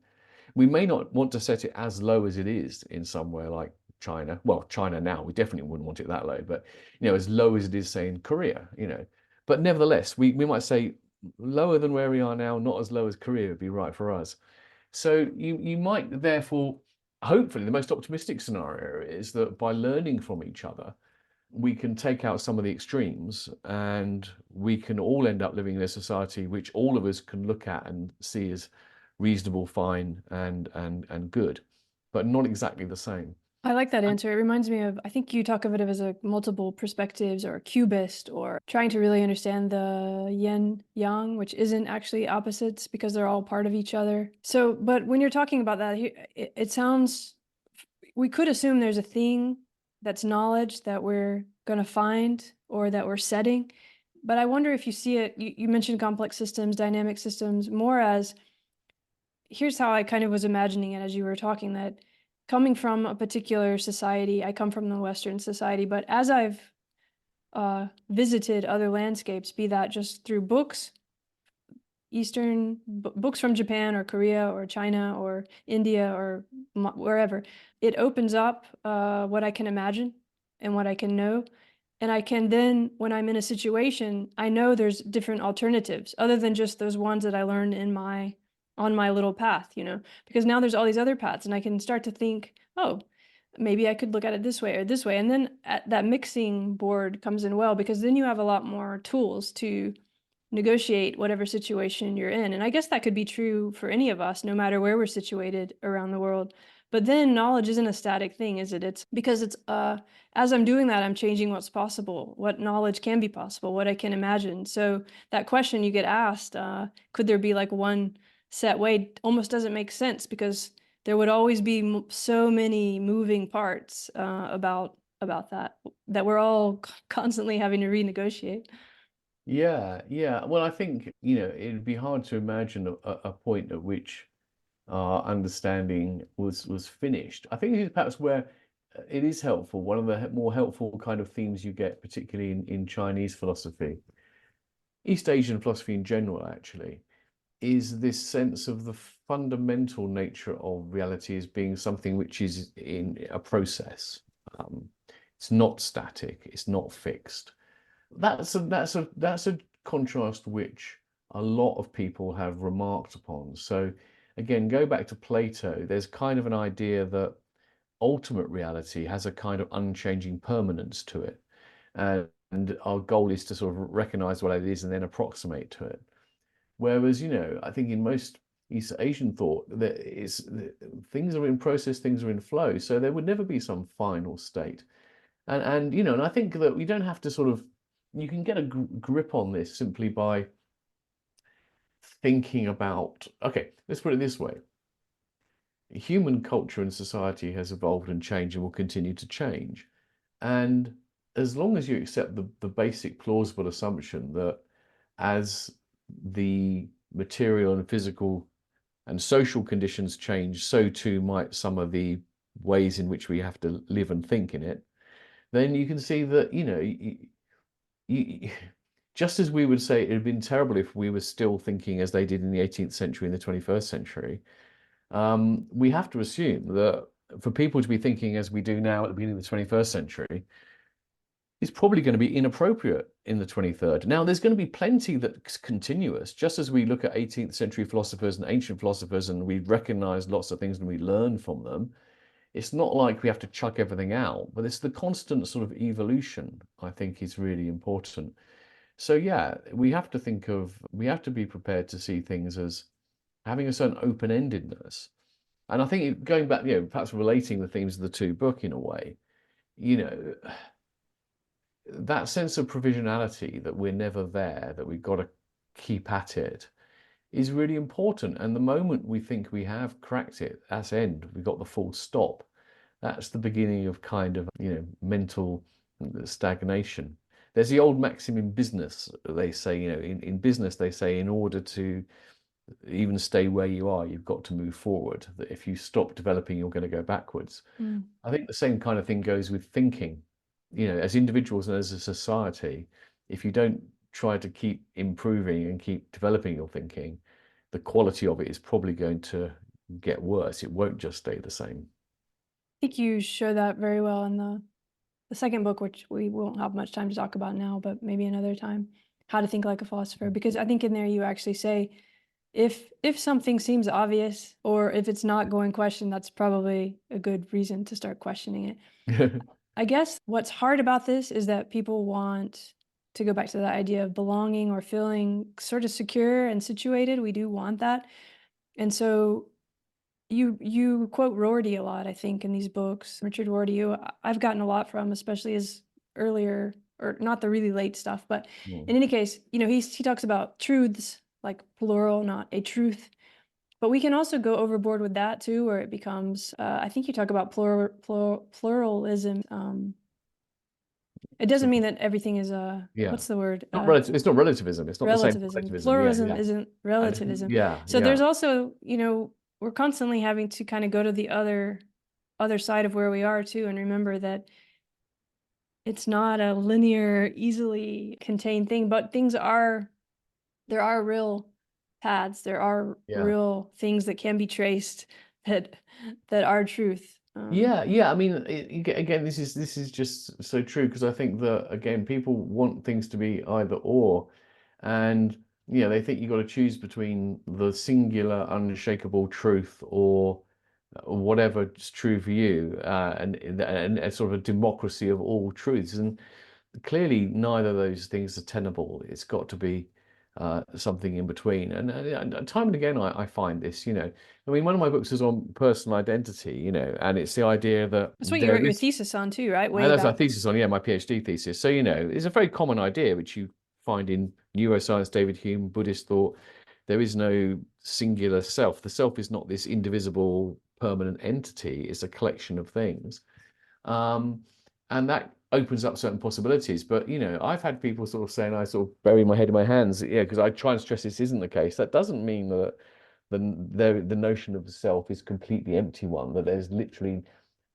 We may not want to set it as low as it is in somewhere like China. Well, China now, we definitely wouldn't want it that low, but as low as it is, say, in Korea, But nevertheless, we might say lower than where we are now, not as low as Korea would be right for us. So you might therefore, hopefully, the most optimistic scenario is that by learning from each other, we can take out some of the extremes, and we can all end up living in a society which all of us can look at and see as reasonable, fine, and good, but not exactly the same. I like that answer. It reminds me of, I think you talk of it as a multiple perspectives or a cubist, or trying to really understand the yin yang, which isn't actually opposites because they're all part of each other. So, but when you're talking about that, it sounds, we could assume there's a thing that's knowledge that we're going to find or that we're setting. But I wonder if you see it, you mentioned complex systems, dynamic systems, more as, here's how I kind of was imagining it as you were talking, that coming from a particular society, I come from the Western society, but as I've visited other landscapes, be that just through books, books from Japan or Korea or China or India or wherever, it opens up what I can imagine and what I can know. And I can then, when I'm in a situation, I know there's different alternatives other than just those ones that I learned on my little path, because now there's all these other paths and I can start to think, oh, maybe I could look at it this way or this way. And then that mixing board comes in well, because then you have a lot more tools to negotiate whatever situation you're in. And I guess that could be true for any of us, no matter where we're situated around the world. But then knowledge isn't a static thing, is it? It's because as I'm doing that, I'm changing what's possible, what knowledge can be possible, what I can imagine. So that question you get asked, could there be like one set way, almost doesn't make sense, because there would always be so many moving parts about that we're all constantly having to renegotiate. Yeah. Well, I think, it'd be hard to imagine a point at which our understanding was finished. I think this is perhaps where it is helpful. One of the more helpful kind of themes you get, particularly in Chinese philosophy, East Asian philosophy in general, actually, is this sense of the fundamental nature of reality as being something which is in a process. Um, it's not static. It's not fixed. That's a contrast which a lot of people have remarked upon. So again, go back to Plato, there's kind of an idea that ultimate reality has a kind of unchanging permanence to it. And our goal is to sort of recognize what it is and then approximate to it. Whereas, I think in most East Asian thought, things are in process, things are in flow. So there would never be some final state. And I think that we don't have to you can get a grip on this simply by thinking about, okay, let's put it this way. Human culture and society has evolved and changed and will continue to change. And as long as you accept the basic plausible assumption that as the material and physical and social conditions change, so too might some of the ways in which we have to live and think in it, then you can see that, just as we would say it had been terrible if we were still thinking as they did in the 18th century and the 21st century, we have to assume that for people to be thinking as we do now at the beginning of the 21st century is probably going to be inappropriate in the 23rd. Now, there's going to be plenty that's continuous, just as we look at 18th century philosophers and ancient philosophers and we recognize lots of things and we learn from them. It's not like we have to chuck everything out, but it's the constant sort of evolution, I think, is really important. So yeah, we have to be prepared to see things as having a certain open-endedness. And I think going back, perhaps relating the themes of the two book in a way, that sense of provisionality, that we're never there, that we've got to keep at it, is really important. And the moment we think we have cracked it, that's end, we've got the full stop. That's the beginning of kind of, mental stagnation. There's the old maxim in business, they say, in business, they say, in order to even stay where you are, you've got to move forward. That if you stop developing, you're going to go backwards. I think the same kind of thing goes with thinking. As individuals and as a society, if you don't try to keep improving and keep developing your thinking, the quality of it is probably going to get worse. It won't just stay the same. I think you show that very well in the second book, which we won't have much time to talk about now, but maybe another time, How to Think Like a Philosopher. Because I think in there you actually say, if something seems obvious or if it's not going question, that's probably a good reason to start questioning it. I guess what's hard about this is that people want to go back to that idea of belonging or feeling sort of secure and situated. We do want that. And so you quote Rorty a lot, I think, in these books. Richard Rorty, I've gotten a lot from, especially his earlier, or not the really late stuff. But in any case, he talks about truths, like plural, not a truth. But we can also go overboard with that too, where it becomes, I think you talk about pluralism. It doesn't mean that everything is what's the word? It's not relativism. It's not relativism. the same relativism. Pluralism isn't relativism. So there's also, we're constantly having to kind of go to the other side of where we are too, and remember that it's not a linear, easily contained thing, but there are real paths, there are Yeah. real things that can be traced that are truth. Yeah. I mean, again, this is just so true because I think that again, people want things to be either or, and they think you've got to choose between the singular, unshakable truth or whatever's true for you, and a sort of a democracy of all truths. And clearly, neither of those things are tenable. It's got to be something in between. And time and again, I find this. I mean, one of my books is on personal identity. And it's the idea that That's what you wrote there your is. thesis on too, right? And Way that's my back. thesis on, yeah, my PhD thesis. So, it's a very common idea which you find in neuroscience, David Hume, Buddhist thought. There is no singular self. The self is not this indivisible, permanent entity. It's a collection of things. Um, and that opens up certain possibilities. But, I've had people sort of saying I sort of bury my head in my hands, yeah, because I try and stress this isn't the case. That doesn't mean that the notion of the self is completely empty one, that there's literally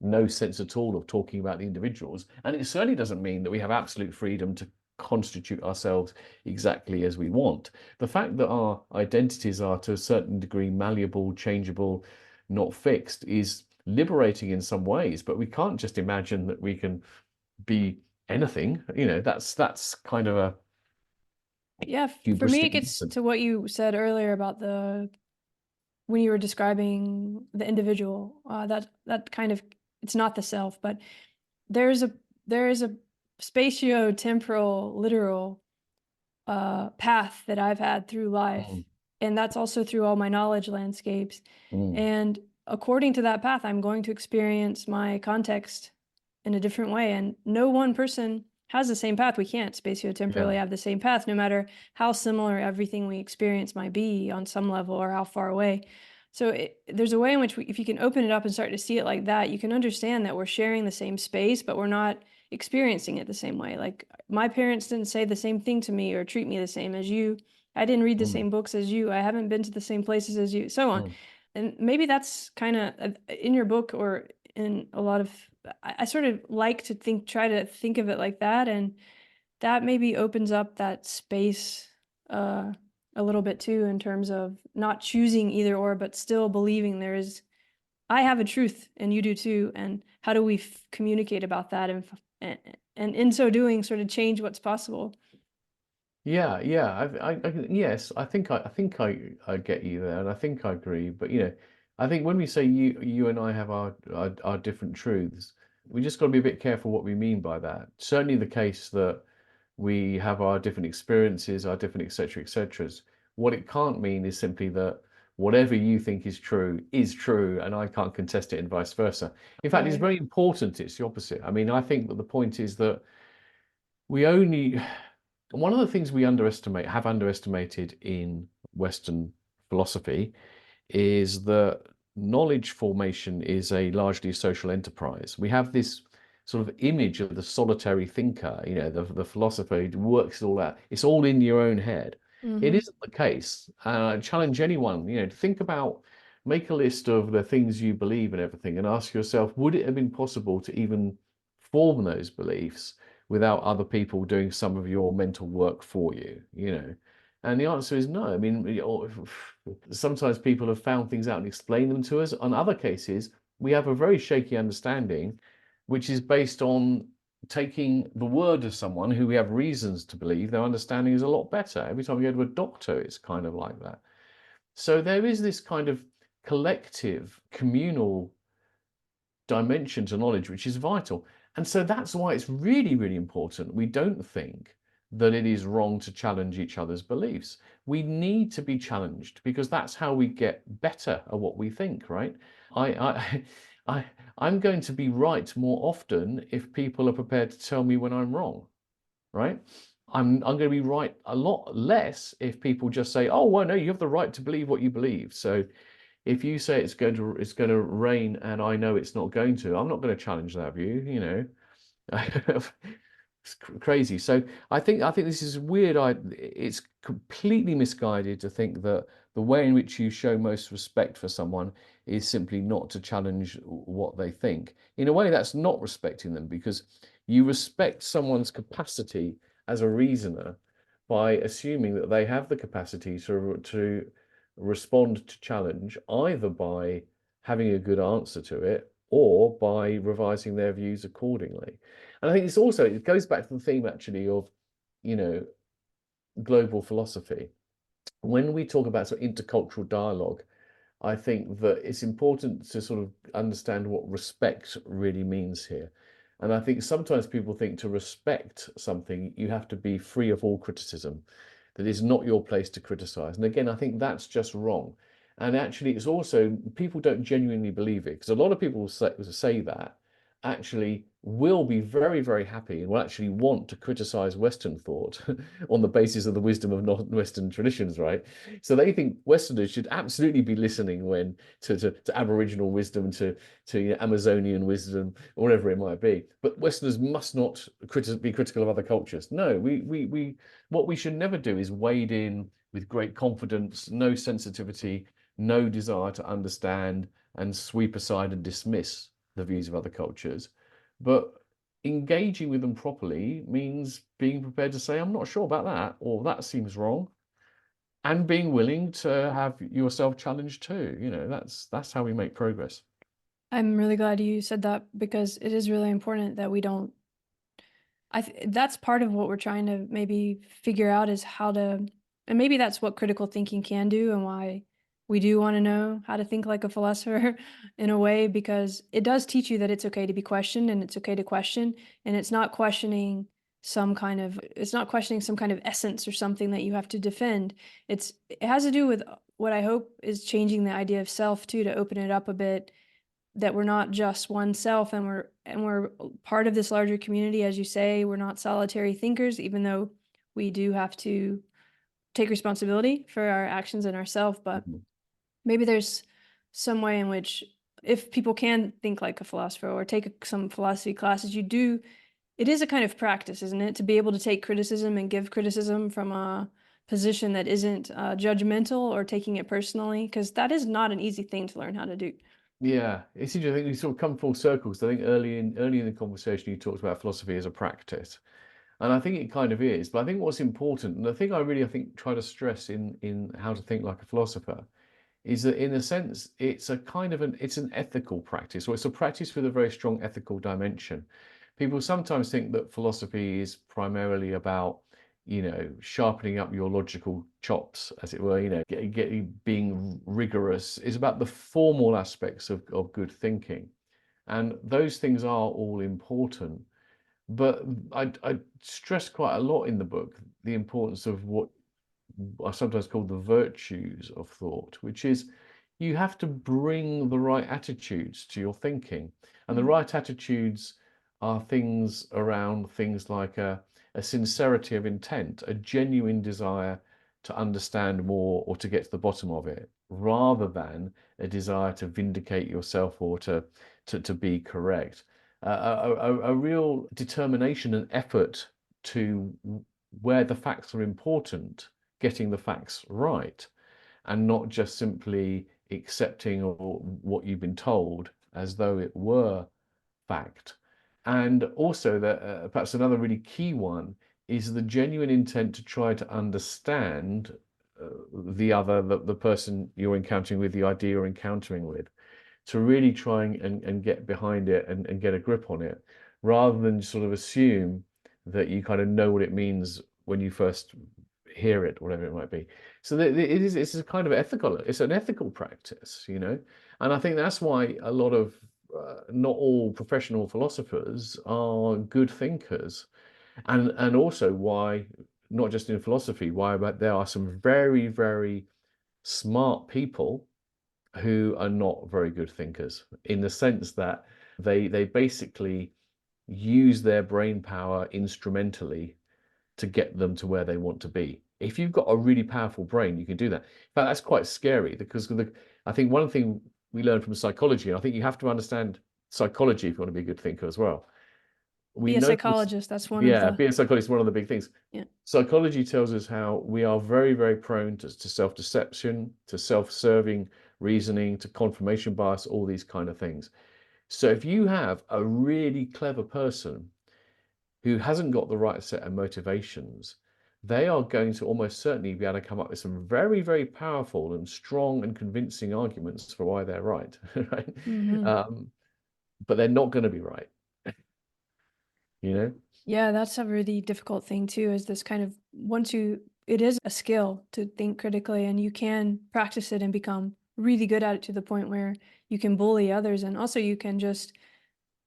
no sense at all of talking about the individuals. And it certainly doesn't mean that we have absolute freedom to constitute ourselves exactly as we want. The fact that our identities are to a certain degree malleable, changeable, not fixed is liberating in some ways, but we can't just imagine that we can be anything. That's kind of a Yeah, for me, it hubristic gets notion. to what you said earlier about when you were describing the individual. That kind of, it's not the self, but there's a there is a spatio-temporal, literal path that I've had through life, Mm, and that's also through all my knowledge landscapes. mm, And according to that path, I'm going to experience my context in a different way. And no one person has the same path. We can't yeah. spatio-temporally have the same path, no matter how similar everything we experience might be on some level or how far away. So there's a way in which if you can open it up and start to see it like that, you can understand that we're sharing the same space, but we're not experiencing it the same way. Like my parents didn't say the same thing to me or treat me the same as you. I didn't read the Mm, same books as you. I haven't been to the same places as you, so on. mm. And maybe that's kind of in your book or in a lot of, I sort of like to try to think of it like that. And that maybe opens up that space uh, a little bit too, in terms of not choosing either or, but still believing I have a truth and you do too. And how do we communicate about that and in so doing, sort of change what's possible? Yeah. Yes, I think I get you there, and I think I agree. But I think when we say you and I have our different truths, we just got to be a bit careful what we mean by that. Certainly the case that we have our different experiences, our different etc. etc. What it can't mean is simply that whatever you think is true, and I can't contest it, and vice versa. In fact, it's Right. very important. It's the opposite. I mean, I think that the point is that we only one of the things we have underestimated in Western philosophy is that knowledge formation is a largely social enterprise. We have this sort of image of the solitary thinker, the philosopher who works it all out. It's all in your own head. It Mm-hmm. isn't the case. I challenge anyone, to think about, make a list of the things you believe and everything, and ask yourself, would it have been possible to even form those beliefs without other people doing some of your mental work for you, And the answer is no. I mean, sometimes people have found things out and explained them to us. On other cases, we have a very shaky understanding, which is based on taking the word of someone who we have reasons to believe their understanding is a lot better. Every time we go to a doctor, it's kind of like that. So there is this kind of collective, communal dimension to knowledge, which is vital. And so that's why it's really, really important. We don't think that it is wrong to challenge each other's beliefs. We need to be challenged because that's how we get better at what we think, right? I, I, I, I'm going to be right more often if people are prepared to tell me when I'm wrong, right? I'm going to be right a lot less if people just say, "Oh, well, no, you have the right to believe what you believe." So if you say it's going to rain and I know it's not going to, I'm not going to challenge that view. It's crazy. So I think this is weird. It's completely misguided to think that the way in which you show most respect for someone is simply not to challenge what they think. In a way, that's not respecting them because You respect someone's capacity as a reasoner by assuming that they have the capacity to respond to challenge, either by having a good answer to it or by revising their views accordingly. And I think it goes back to the theme actually of, you know, global philosophy. When we talk about sort of intercultural dialogue, I think that it's important to sort of understand what respect really means here. And I think sometimes people think to respect something, you have to be free of all criticism, that it's not your place to criticize. And again, I think that's just wrong. And actually, it's also, people don't genuinely believe it, because a lot of people say that actually will be very, very happy and will actually want to criticize Western thought on the basis of the wisdom of non-Western traditions, right? So they think Westerners should absolutely be listening when to Aboriginal wisdom, to Amazonian wisdom, or whatever it might be. But Westerners must not be critical of other cultures. No, what we should never do is wade in with great confidence, no sensitivity, no desire to understand, and sweep aside and dismiss the views of other cultures. But engaging with them properly means being prepared to say, I'm not sure about that, or that seems wrong, and being willing to have yourself challenged too. You know, that's how we make progress. I'm really glad you said that, because it is really important that we don't. That's part of what we're trying to maybe figure out, is how to, and maybe that's what critical thinking can do, and why we do want to know how to think like a philosopher in a way, because it does teach you that it's okay to be questioned, and it's okay to question, and it's not questioning some kind of essence or something that you have to defend. It has to do with what I hope is changing the idea of self too, to open it up a bit, that we're not just oneself, and we're part of this larger community. As you say, we're not solitary thinkers, even though we do have to take responsibility for our actions and ourselves. But maybe there's some way in which, if people can think like a philosopher or take some philosophy classes, it is a kind of practice, isn't it, to be able to take criticism and give criticism from a position that isn't judgmental or taking it personally, because that is not an easy thing to learn how to do. Yeah, it's interesting. I think we sort of come full circle. So I think early in the conversation, you talked about philosophy as a practice, and I think it kind of is. But I think what's important, and the thing I think try to stress in how to think like a philosopher, is that in a sense it's a kind of it's an ethical practice, or it's a practice with a very strong ethical dimension. People sometimes think that philosophy is primarily about, you know, sharpening up your logical chops, as it were, you know, being rigorous. It's about the formal aspects of good thinking. And those things are all important. But I stress quite a lot in the book the importance of what I sometimes call the virtues of thought, which is you have to bring the right attitudes to your thinking. And the right attitudes are things around things like a sincerity of intent, a genuine desire to understand more or to get to the bottom of it, rather than a desire to vindicate yourself or to be correct. A real determination and effort to, where the facts are important, getting the facts right, and not just simply accepting or what you've been told as though it were fact. And also that perhaps another really key one is the genuine intent to try to understand the person you're encountering with, the idea you're encountering with, to really try and get behind it and get a grip on it, rather than sort of assume that you kind of know what it means when you first hear it, whatever it might be. So it's a kind of it's an ethical practice, you know, and I think that's why a lot of not all professional philosophers are good thinkers, and also why, not just in philosophy, why, but there are some very, very smart people who are not very good thinkers, in the sense that they basically use their brain power instrumentally to get them to where they want to be. If you've got a really powerful brain, you can do that. In fact, that's quite scary, because I think one thing we learn from psychology, and I think you have to understand psychology if you want to be a good thinker as well. We Be a know, psychologist. That's one of yeah, the. being a psychologist is one of the big things. Yeah. Psychology tells us how we are very, very prone to self-deception, to self-serving reasoning, to confirmation bias, all these kind of things. So if you have a really clever person who hasn't got the right set of motivations, they are going to almost certainly be able to come up with some very, very powerful and strong and convincing arguments for why they're right, right? Hmm. But they're not going to be right, you know? Yeah, that's a really difficult thing too, is this kind of it is a skill to think critically, and you can practice it and become really good at it to the point where you can bully others, and also you can just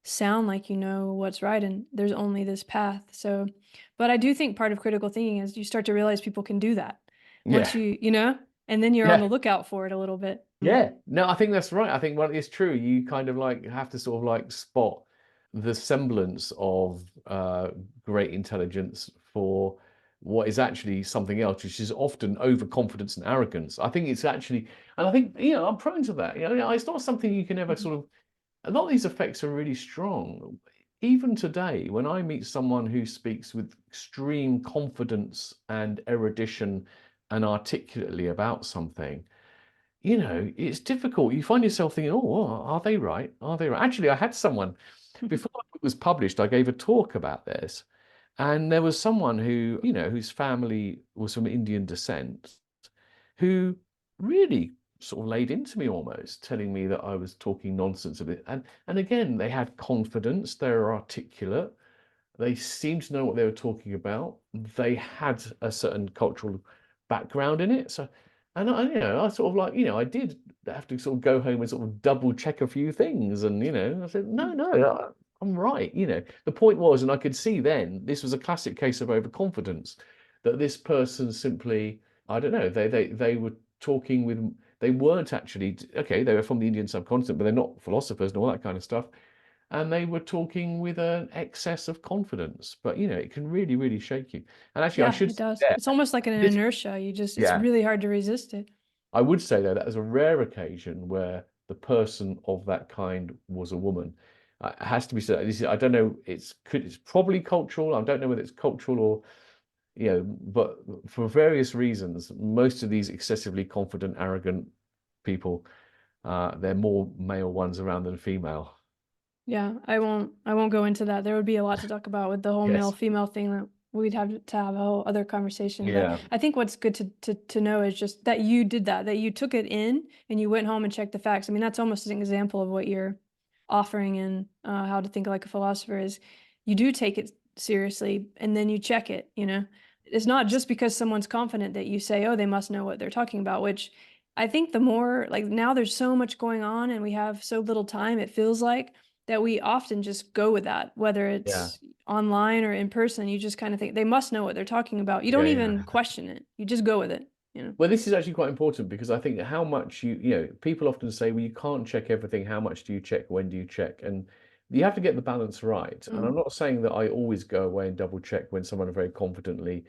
sound like you know what's right and there's only this path. So, but I do think part of critical thinking is you start to realize people can do that once Yeah. and then you're on Yeah. the lookout for it a little bit. Yeah, no, I think that's right. I think, well, it's true. You kind of like have to sort of like spot the semblance of great intelligence for what is actually something else, which is often overconfidence and arrogance. I think it's actually, and I think, I'm prone to that. It's not something you can ever Mhm. sort of, a lot of these effects are really strong. Even today, when I meet someone who speaks with extreme confidence and erudition and articulately about something, it's difficult. You find yourself thinking, oh, well, are they right? Are they right? Actually, I had someone, before it was published, I gave a talk about this. And there was someone who, whose family was from Indian descent, who really sort of laid into me almost, telling me that I was talking nonsense a bit. And again, they had confidence, they were articulate, they seemed to know what they were talking about. They had a certain cultural background in it. So, and I sort of like, I did have to sort of go home and sort of double check a few things. And, I said, no, I'm right. The point was, and I could see then this was a classic case of overconfidence, that this person simply, I don't know, they were talking with, they weren't actually, okay, they were from the Indian subcontinent, but they're not philosophers and all that kind of stuff, and they were talking with an excess of confidence. But it can really, really shake you. And actually, I Yeah, should it say does. there, It's almost like an this, inertia. It's yeah, really hard to resist it. I would say though that was a rare occasion where the person of that kind was a woman. It has to be said. I don't know. It's probably cultural. I don't know whether it's cultural or but for various reasons, most of these excessively confident, arrogant people, they're more male ones around than female. Yeah, I won't go into that. There would be a lot to talk about with the whole male Yes. female thing that we'd have to have a whole other conversation. But Yeah. I think what's good to know is just that you did that you took it in and you went home and checked the facts. I mean, that's almost an example of what you're offering in how to think like a philosopher is you do take it seriously and then you check it. It's not just because someone's confident that you say, oh, they must know what they're talking about, which I think the more like now there's so much going on and we have so little time, it feels like that we often just go with that, whether Yeah. it's online or in person. You just kind of think they must know what they're talking about. You Yeah. don't Yeah. even question it. You just go with it. Well, this is actually quite important because I think how much people often say, well, you can't check everything. How much do you check? When do you check? And you have to get the balance right. And Mm. I'm not saying that I always go away and double check when someone very confidently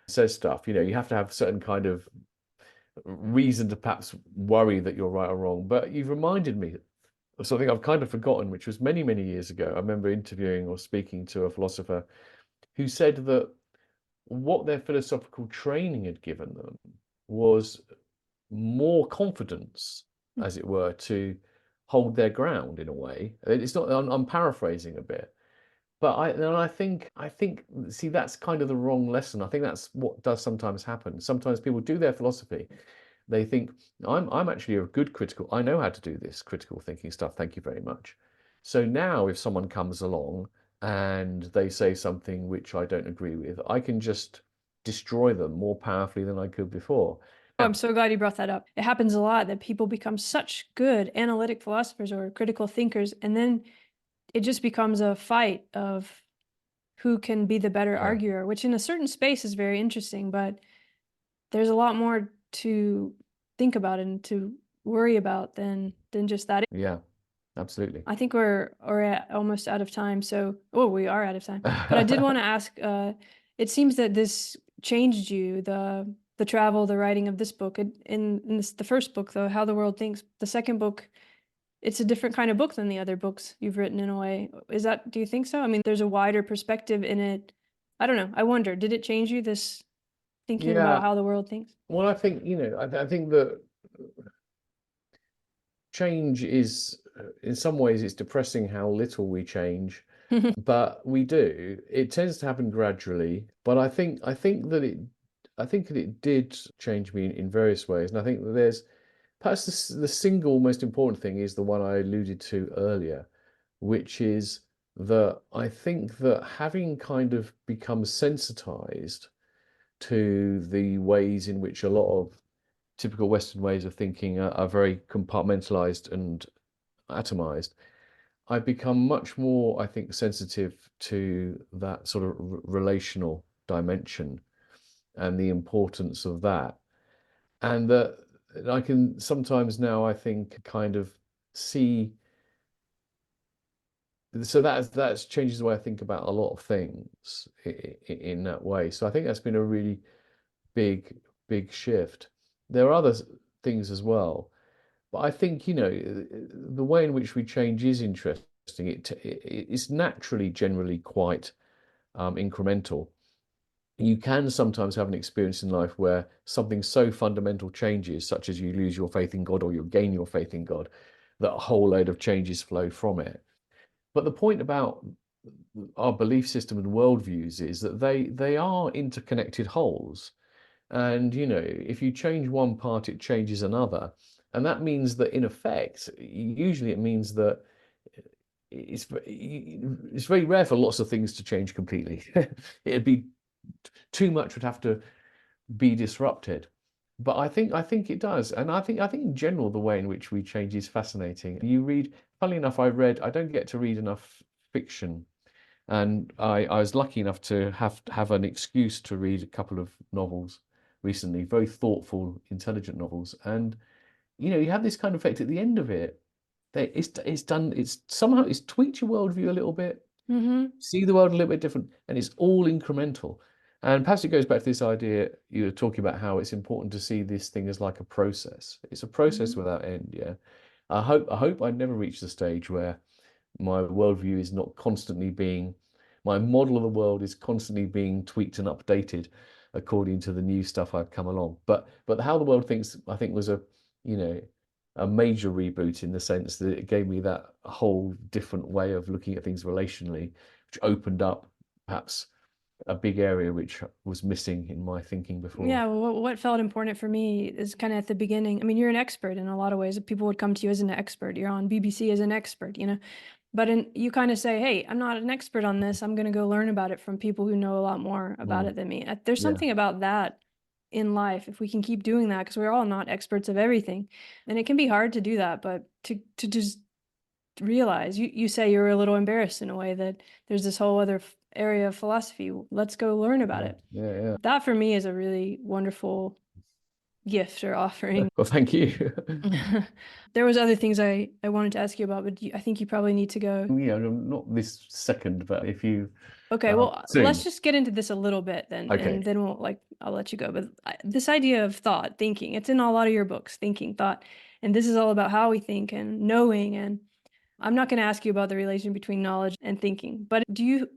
says stuff. You have to have certain kind of reason to perhaps worry that you're right or wrong. But you've reminded me of something I've kind of forgotten, which was many, many years ago. I remember interviewing or speaking to a philosopher who said that what their philosophical training had given them was more confidence, as it were, to hold their ground in a way. It's not. I'm paraphrasing a bit, but I think. See, that's kind of the wrong lesson. I think that's what does sometimes happen. Sometimes people do their philosophy. They think I'm actually a good critical. I know how to do this critical thinking stuff. Thank you very much. So now, if someone comes along and they say something which I don't agree with, I can just destroy them more powerfully than I could before. Oh, I'm so glad you brought that up. It happens a lot that people become such good analytic philosophers or critical thinkers, and then it just becomes a fight of who can be the better Yeah. arguer, which in a certain space is very interesting, but there's a lot more to think about and to worry about than just that. Yeah, absolutely. I think we're almost out of time. So, oh, we are out of time. But I did want to ask. It seems that this changed you the travel, the writing of this book. The first book, though, How the World Thinks. The second book, it's a different kind of book than the other books you've written in a way. Do you think so? I mean, there's a wider perspective in it. I don't know. I wonder, did it change you, this thinking about Yeah, how the world thinks? well, I think, I think that change is, in some ways, it's depressing how little we change. But we do. It tends to happen gradually, but I think that it did change me in various ways, and I think that there's perhaps the single most important thing is the one I alluded to earlier, which is that I think that having kind of become sensitized to the ways in which a lot of typical Western ways of thinking are very compartmentalized and atomized, I've become much more, I think, sensitive to that sort of relational dimension and the importance of that. And that I can sometimes now, I think, kind of see. So that's changes the way I think about a lot of things in that way. So I think that's been a really big, big shift. There are other things as well, but I think, the way in which we change is interesting. It's naturally generally quite incremental. You can sometimes have an experience in life where something so fundamental changes, such as you lose your faith in God or you gain your faith in God, that a whole load of changes flow from it. But the point about our belief system and worldviews is that they are interconnected wholes. And, if you change one part, it changes another. And that means that in effect, usually it means that it's very rare for lots of things to change completely. It'd be too much would have to be disrupted. But I think it does. And I think in general the way in which we change is fascinating. You read, funnily enough, I don't get to read enough fiction. And I was lucky enough to have an excuse to read a couple of novels recently, very thoughtful, intelligent novels. And you have this kind of effect at the end of it. It's tweaked your worldview a little bit, see the world a little bit different, and it's all incremental. And perhaps it goes back to this idea you were talking about, how it's important to see this thing as like a process. It's a process without end, yeah. I hope I never reach the stage where my worldview is not constantly being, my model of the world is constantly being tweaked and updated according to the new stuff I've come along. But how the world thinks, I think, was you know, a major reboot in the sense that it gave me that whole different way of looking at things relationally, which opened up perhaps a big area which was missing in my thinking before. Yeah, well, what felt important for me is kind of at the beginning. I mean, you're an expert in a lot of ways. People would come to you as an expert. You're on BBC as an expert, But you kind of say, hey, I'm not an expert on this. I'm going to go learn about it from people who know a lot more about it than me. There's Yeah. something about that in life, if we can keep doing that, because we're all not experts of everything. And it can be hard to do that, but to just realize, you say you're a little embarrassed in a way that there's this whole other area of philosophy. Let's go learn about it. Yeah. That for me is a really wonderful gift or offering. Well, thank you. There was other things I wanted to ask you about, but I think you probably need to go. Yeah, not this second, but if you Okay, well, soon. let's just get into this a little bit then, Okay. and then I'll let you go. But this idea of thought, thinking, it's in a lot of your books, thinking, thought, and this is all about how we think and knowing. And I'm not going to ask you about the relation between knowledge and thinking, but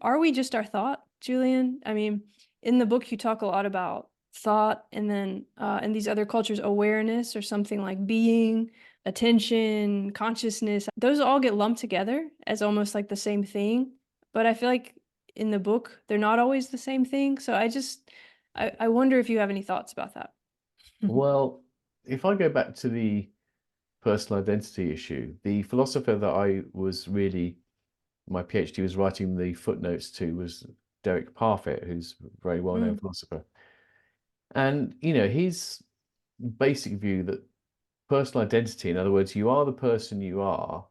are we just our thought, Julian? I mean, in the book, you talk a lot about thought, and then in these other cultures, awareness or something like being, attention, consciousness. Those all get lumped together as almost like the same thing. But I feel like in the book, they're not always the same thing. So I wonder if you have any thoughts about that. Well, if I go back to the personal identity issue, the philosopher that my PhD was writing the footnotes to was Derek Parfit, who's a very well-known philosopher. And, his basic view that personal identity, in other words, you are the person you are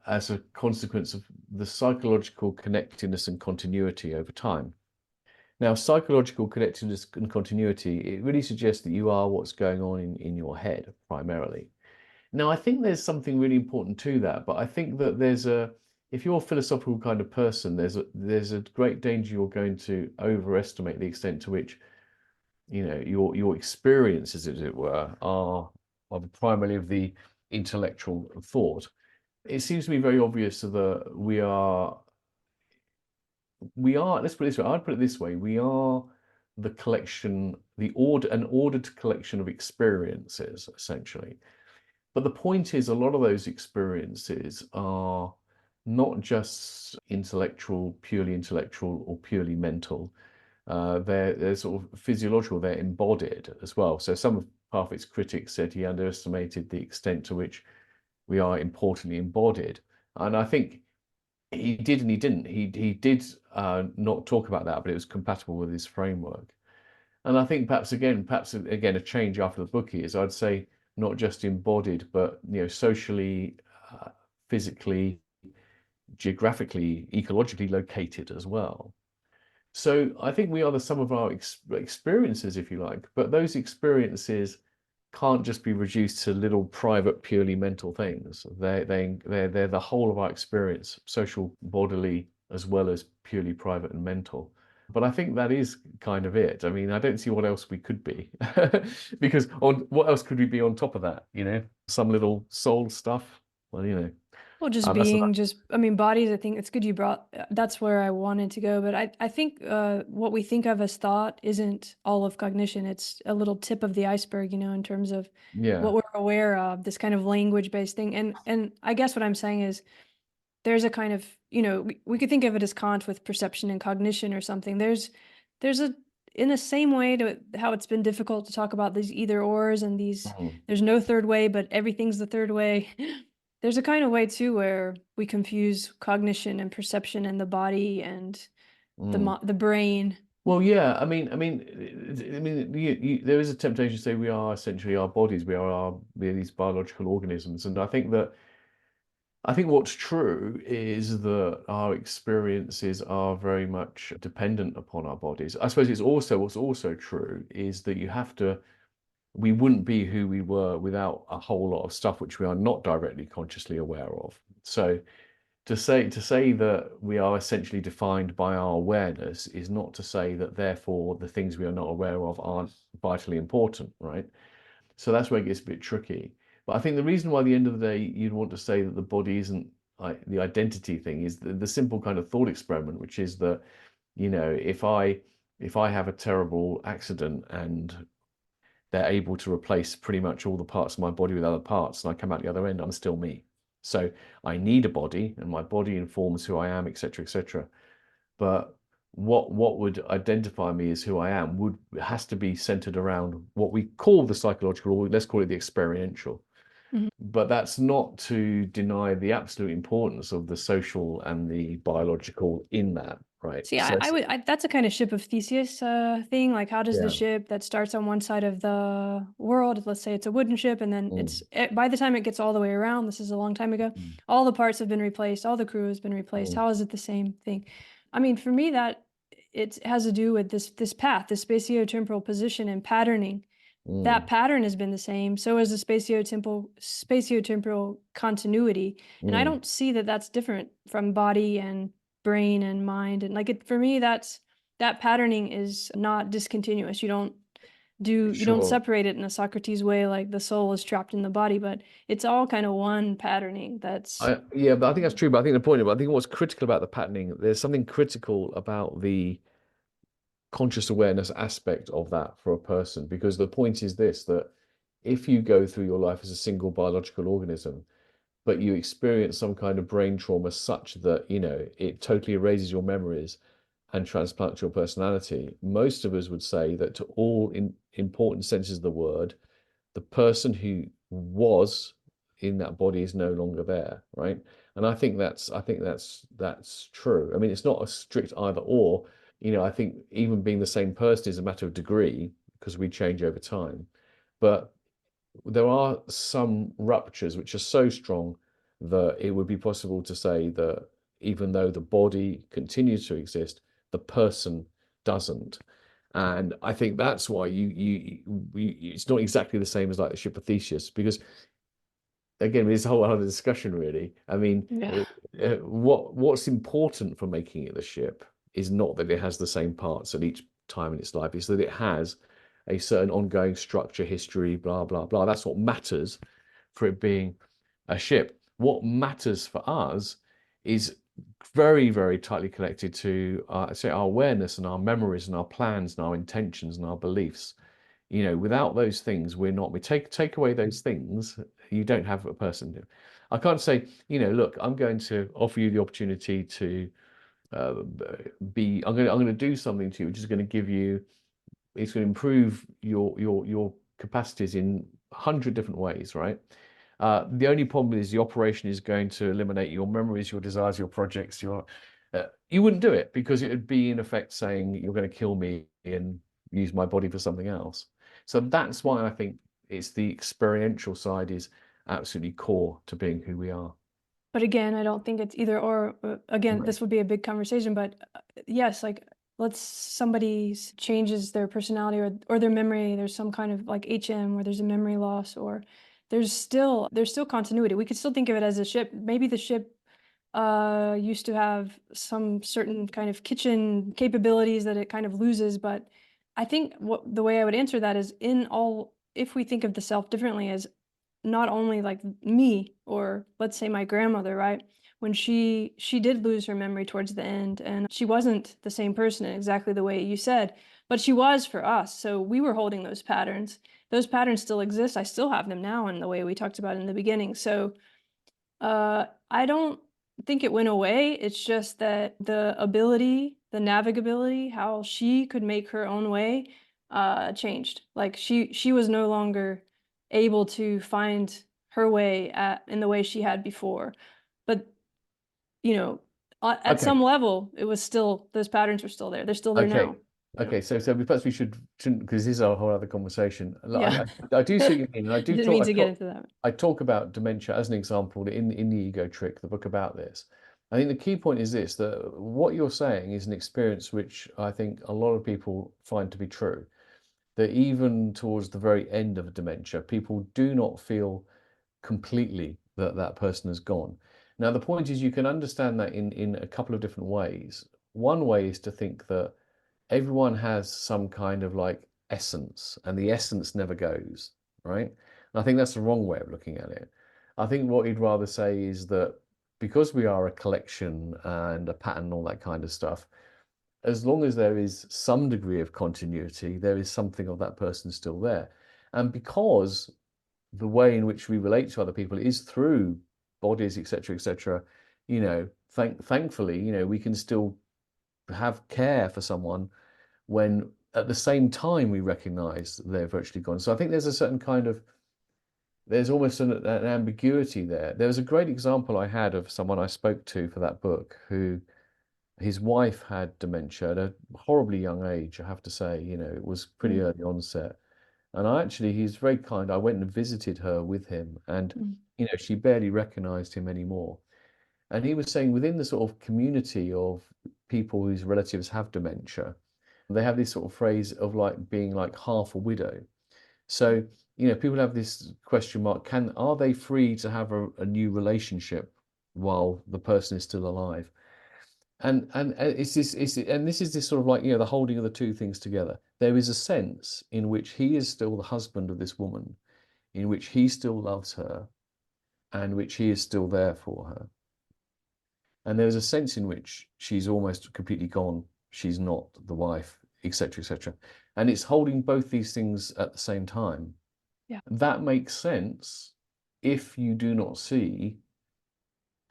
as a consequence of the psychological connectedness and continuity over time. Now, psychological connectedness and continuity, it really suggests that you are what's going on in your head primarily. Now, I think there's something really important to that, but I think that if you're a philosophical kind of person, there's a great danger you're going to overestimate the extent to which, your experiences, as it were, are primarily of the intellectual thought. It seems to me very obvious that let's put it this way, I'd put it this way, we are the collection, an ordered collection of experiences, essentially. But the point is, a lot of those experiences are not just intellectual, purely intellectual or purely mental. They're sort of physiological, they're embodied as well. So some of Parfit's critics said he underestimated the extent to which we are importantly embodied. And I think he did and he didn't. He did not talk about that, but it was compatible with his framework. And I think perhaps again, a change after the book is, I'd say, not just embodied, but socially, physically, geographically, ecologically located as well. So I think we are the sum of our experiences, if you like, but those experiences can't just be reduced to little private, purely mental things. They're the whole of our experience, social, bodily, as well as purely private and mental. But I think that is kind of it. I mean, I don't see what else we could be, because on what else could we be on top of that? Some little soul stuff. Well, Well, just that's being, I mean, bodies, I think it's good you brought, that's where I wanted to go. But I think what we think of as thought isn't all of cognition. It's a little tip of the iceberg, in terms of yeah. what we're aware of, this kind of language-based thing. And I guess what I'm saying is there's a kind of, we could think of it as Kant with perception and cognition or something. There's in the same way to how it's been difficult to talk about these either ors and there's no third way, but everything's the third way. There's a kind of way too where we confuse cognition and perception and the body and the brain. Well, yeah. There is a temptation to say we are essentially our bodies. We're these biological organisms, and I think what's true is that our experiences are very much dependent upon our bodies. I suppose what's also true is that we wouldn't be who we were without a whole lot of stuff which we are not directly consciously aware of. So to say that we are essentially defined by our awareness is not to say that therefore the things we are not aware of aren't vitally important, right? So that's where it gets a bit tricky. But I think the reason why at the end of the day you'd want to say that the body isn't the identity thing is the simple kind of thought experiment, which is that, if I have a terrible accident and they're able to replace pretty much all the parts of my body with other parts, and I come out the other end, I'm still me. So I need a body, and my body informs who I am, etc., etc. But what would identify me as who I am has to be centered around what we call the psychological, or let's call it the experiential. But that's not to deny the absolute importance of the social and the biological in that, right? See, So that's a kind of ship of Theseus thing. Like, how does the yeah. ship that starts on one side of the world, let's say it's a wooden ship, and then by the time it gets all the way around, this is a long time ago, all the parts have been replaced, all the crew has been replaced. How is it the same thing? I mean, for me, that it has to do with this path, this spatiotemporal position and patterning. That pattern has been the same. So has the spatiotemporal continuity. And I don't see that that's different from body and brain and mind. And for me, that patterning is not discontinuous. You don't separate it in a Socrates way, like the soul is trapped in the body, but it's all kind of one patterning. Yeah, but I think that's true. But I think I think what's critical about the patterning, there's something critical about the conscious awareness aspect of that for a person, because the point is this, that if you go through your life as a single biological organism, but you experience some kind of brain trauma such that, it totally erases your memories and transplants your personality, most of us would say that to all important senses of the word, the person who was in that body is no longer there, right? And I think that's true. I mean, it's not a strict either or. I think even being the same person is a matter of degree because we change over time. But there are some ruptures which are so strong that it would be possible to say that even though the body continues to exist, the person doesn't. And I think that's why it's not exactly the same as like the ship of Theseus, because again, this whole other discussion really. I mean, what's important for making it the ship is not that it has the same parts at each time in its life, it's that it has a certain ongoing structure, history, blah, blah, blah. That's what matters for it being a ship. What matters for us is very, very tightly connected to, say, our awareness and our memories and our plans and our intentions and our beliefs. Without those things, we're not. We take away those things, You don't have a person. I can't say, look, I'm going to offer you the opportunity to uh, I'm going to do something to you, which is going to give you, it's going to improve your capacities in 100 different ways, right? The only problem is the operation is going to eliminate your memories, your desires, your projects, you wouldn't do it because it would be in effect saying you're going to kill me and use my body for something else. So that's why I think it's the experiential side is absolutely core to being who we are. But again, I don't think it's either or. Again, Right. this would be a big conversation, but yes, like let's somebody changes their personality or their memory. There's some kind of like HM where there's a memory loss, or there's still continuity. We could still think of it as a ship. Maybe the ship used to have some certain kind of kitchen capabilities that it kind of loses. But I think the way I would answer that is if we think of the self differently as not only like me or let's say my grandmother, right? When she did lose her memory towards the end, and she wasn't the same person in exactly the way you said, but she was for us. So we were holding those patterns. Those patterns still exist. I still have them now in the way we talked about in the beginning. So I don't think it went away. It's just that the ability, the navigability, how she could make her own way, changed. Like she was no longer able to find her way in the way she had before. But you know, at Okay. some level, it was still those patterns were still there. They're still there now. Okay. So perhaps we shouldn't, because this is a whole other conversation. Yeah. I do see what you mean, and I do Didn't talk. mean to get into that. I talk about dementia as an example in the Ego Trick, the book about this. I think the key point is this: that what you're saying is an experience which I think a lot of people find to be true. That even towards the very end of dementia, people do not feel completely that that person has gone. Now, the point is you can understand that in a couple of different ways. One way is to think that everyone has some kind of like essence, and the essence never goes, right? And I think that's the wrong way of looking at it. I think what he'd rather say is that because we are a collection and a pattern and all that kind of stuff, as long as there is some degree of continuity, there is something of that person still there. And because the way in which we relate to other people is through bodies, etc., thankfully, we can still have care for someone when at the same time we recognize they're virtually gone. So I think there's a certain kind of, there's almost an ambiguity there. There was a great example I had of someone I spoke to for that book who his wife had dementia at a horribly young age, I have to say, it was pretty Mm. early onset. And he's very kind. I went and visited her with him, and Mm. she barely recognized him anymore. And he was saying within the sort of community of people whose relatives have dementia, they have this sort of phrase of like being like half a widow. So, people have this question mark, are they free to have a new relationship while the person is still alive? And this is this sort of like, the holding of the two things together. There is a sense in which he is still the husband of this woman, in which he still loves her, and which he is still there for her. And there's a sense in which she's almost completely gone. She's not the wife, etc., etc. And it's holding both these things at the same time. Yeah. That makes sense if you do not see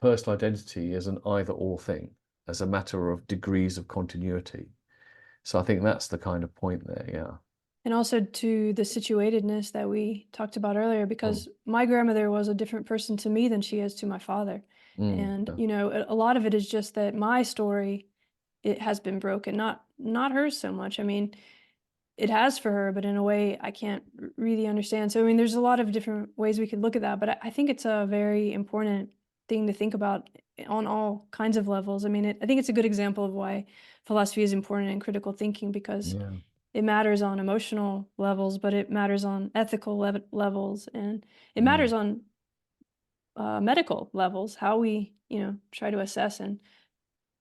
personal identity as an either or thing, as a matter of degrees of continuity. So I think that's the kind of point there, yeah. And also to the situatedness that we talked about earlier, because my grandmother was a different person to me than she is to my father. And, Yeah. a lot of it is just that my story, it has been broken, not hers so much. I mean, it has for her, but in a way I can't really understand. So, I mean, there's a lot of different ways we could look at that, but I think it's a very important thing to think about on all kinds of levels. I mean, I think it's a good example of why philosophy is important in critical thinking, because Yeah. it matters on emotional levels, but it matters on ethical levels, and it Mm. matters on medical levels, how we, try to assess and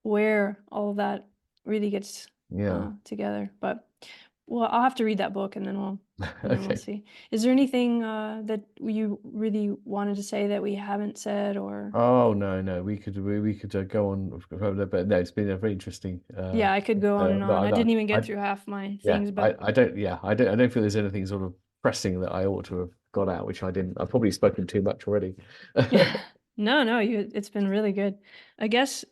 where all of that really gets Yeah. together. But well, I'll have to read that book and then we'll Okay. see. Is there anything that you really wanted to say that we haven't said, or? Oh no, we could go on, but no, it's been a very interesting. Yeah, I could go on and But on. I didn't even I get through half my yeah, things, but I don't feel there's anything sort of pressing that I ought to have got out, which I didn't. I've probably spoken too much already. No, it's been really good. I guess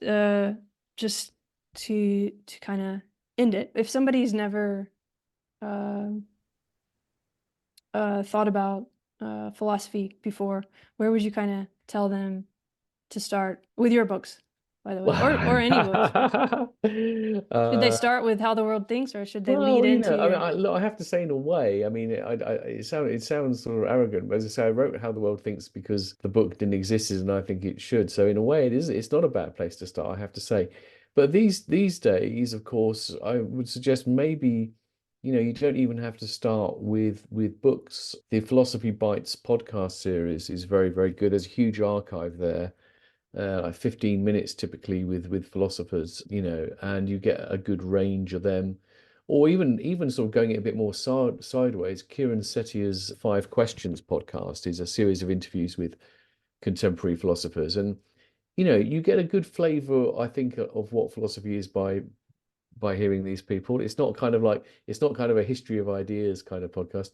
just to kind of end it, if somebody's never uh, thought about philosophy before, where would you kind of tell them to start with your books, by the way, or any books? Should they start with How the World Thinks, or should they lead Well, into I mean, your? look, I have to say, in a way, I mean, it sounds sort of arrogant, but as I say, I wrote How the World Thinks because the book didn't exist, and I think it should. So, in a way, it's not a bad place to start, I have to say. But these days, of course, I would suggest maybe, you don't even have to start with books. The Philosophy Bites podcast series is very, very good. There's a huge archive there, like 15 minutes typically with philosophers, and you get a good range of them. Or even sort of going it a bit more sideways, Kieran Setia's Five Questions podcast is a series of interviews with contemporary philosophers. And, you get a good flavor, I think, of what philosophy is by hearing these people. It's not kind of a history of ideas kind of podcast.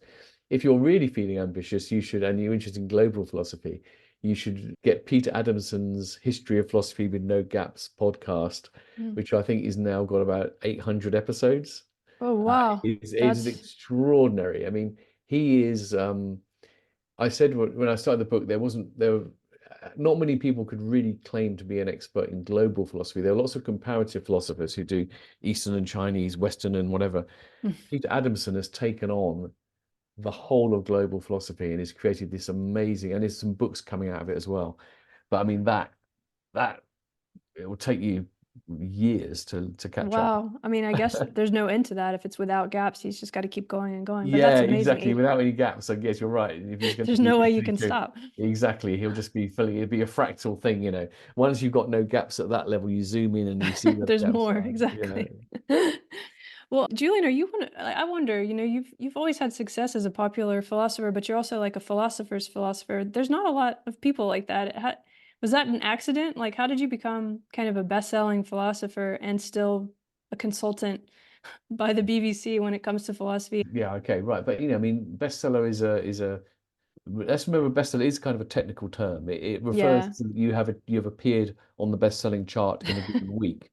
If you're really feeling ambitious, and you're interested in global philosophy, you should get Peter Adamson's History of Philosophy with No Gaps podcast, which I think is now got about 800 episodes. Oh wow, It's extraordinary. I mean, he is. I said when I started the book, there were not many people could really claim to be an expert in global philosophy. There are lots of comparative philosophers who do Eastern and Chinese, Western and whatever. Peter Adamson has taken on the whole of global philosophy and has created this amazing, and there's some books coming out of it as well. But I mean that it will take you years to catch up. Wow. I mean, I guess there's no end to that. If it's without gaps, he's just got to keep going and going. But Yeah, that's amazing. exactly. Without any gaps, I guess you're right. If he's going to There's keep no way it you pretty can true, stop. exactly, he'll just be filling. It'll be a fractal thing, Once you've got no gaps at that level, you zoom in and you see where the There's gaps more, are. exactly. Well, Julian, I wonder, you've always had success as a popular philosopher, but you're also like a philosopher's philosopher. There's not a lot of people like that. Was that an accident? Like, how did you become kind of a best-selling philosopher and still a consultant by the BBC when it comes to philosophy? Yeah, okay, right. But I mean, bestseller is a let's remember bestseller is kind of a technical term. It refers Yeah. to you have appeared on the best-selling chart in a given week.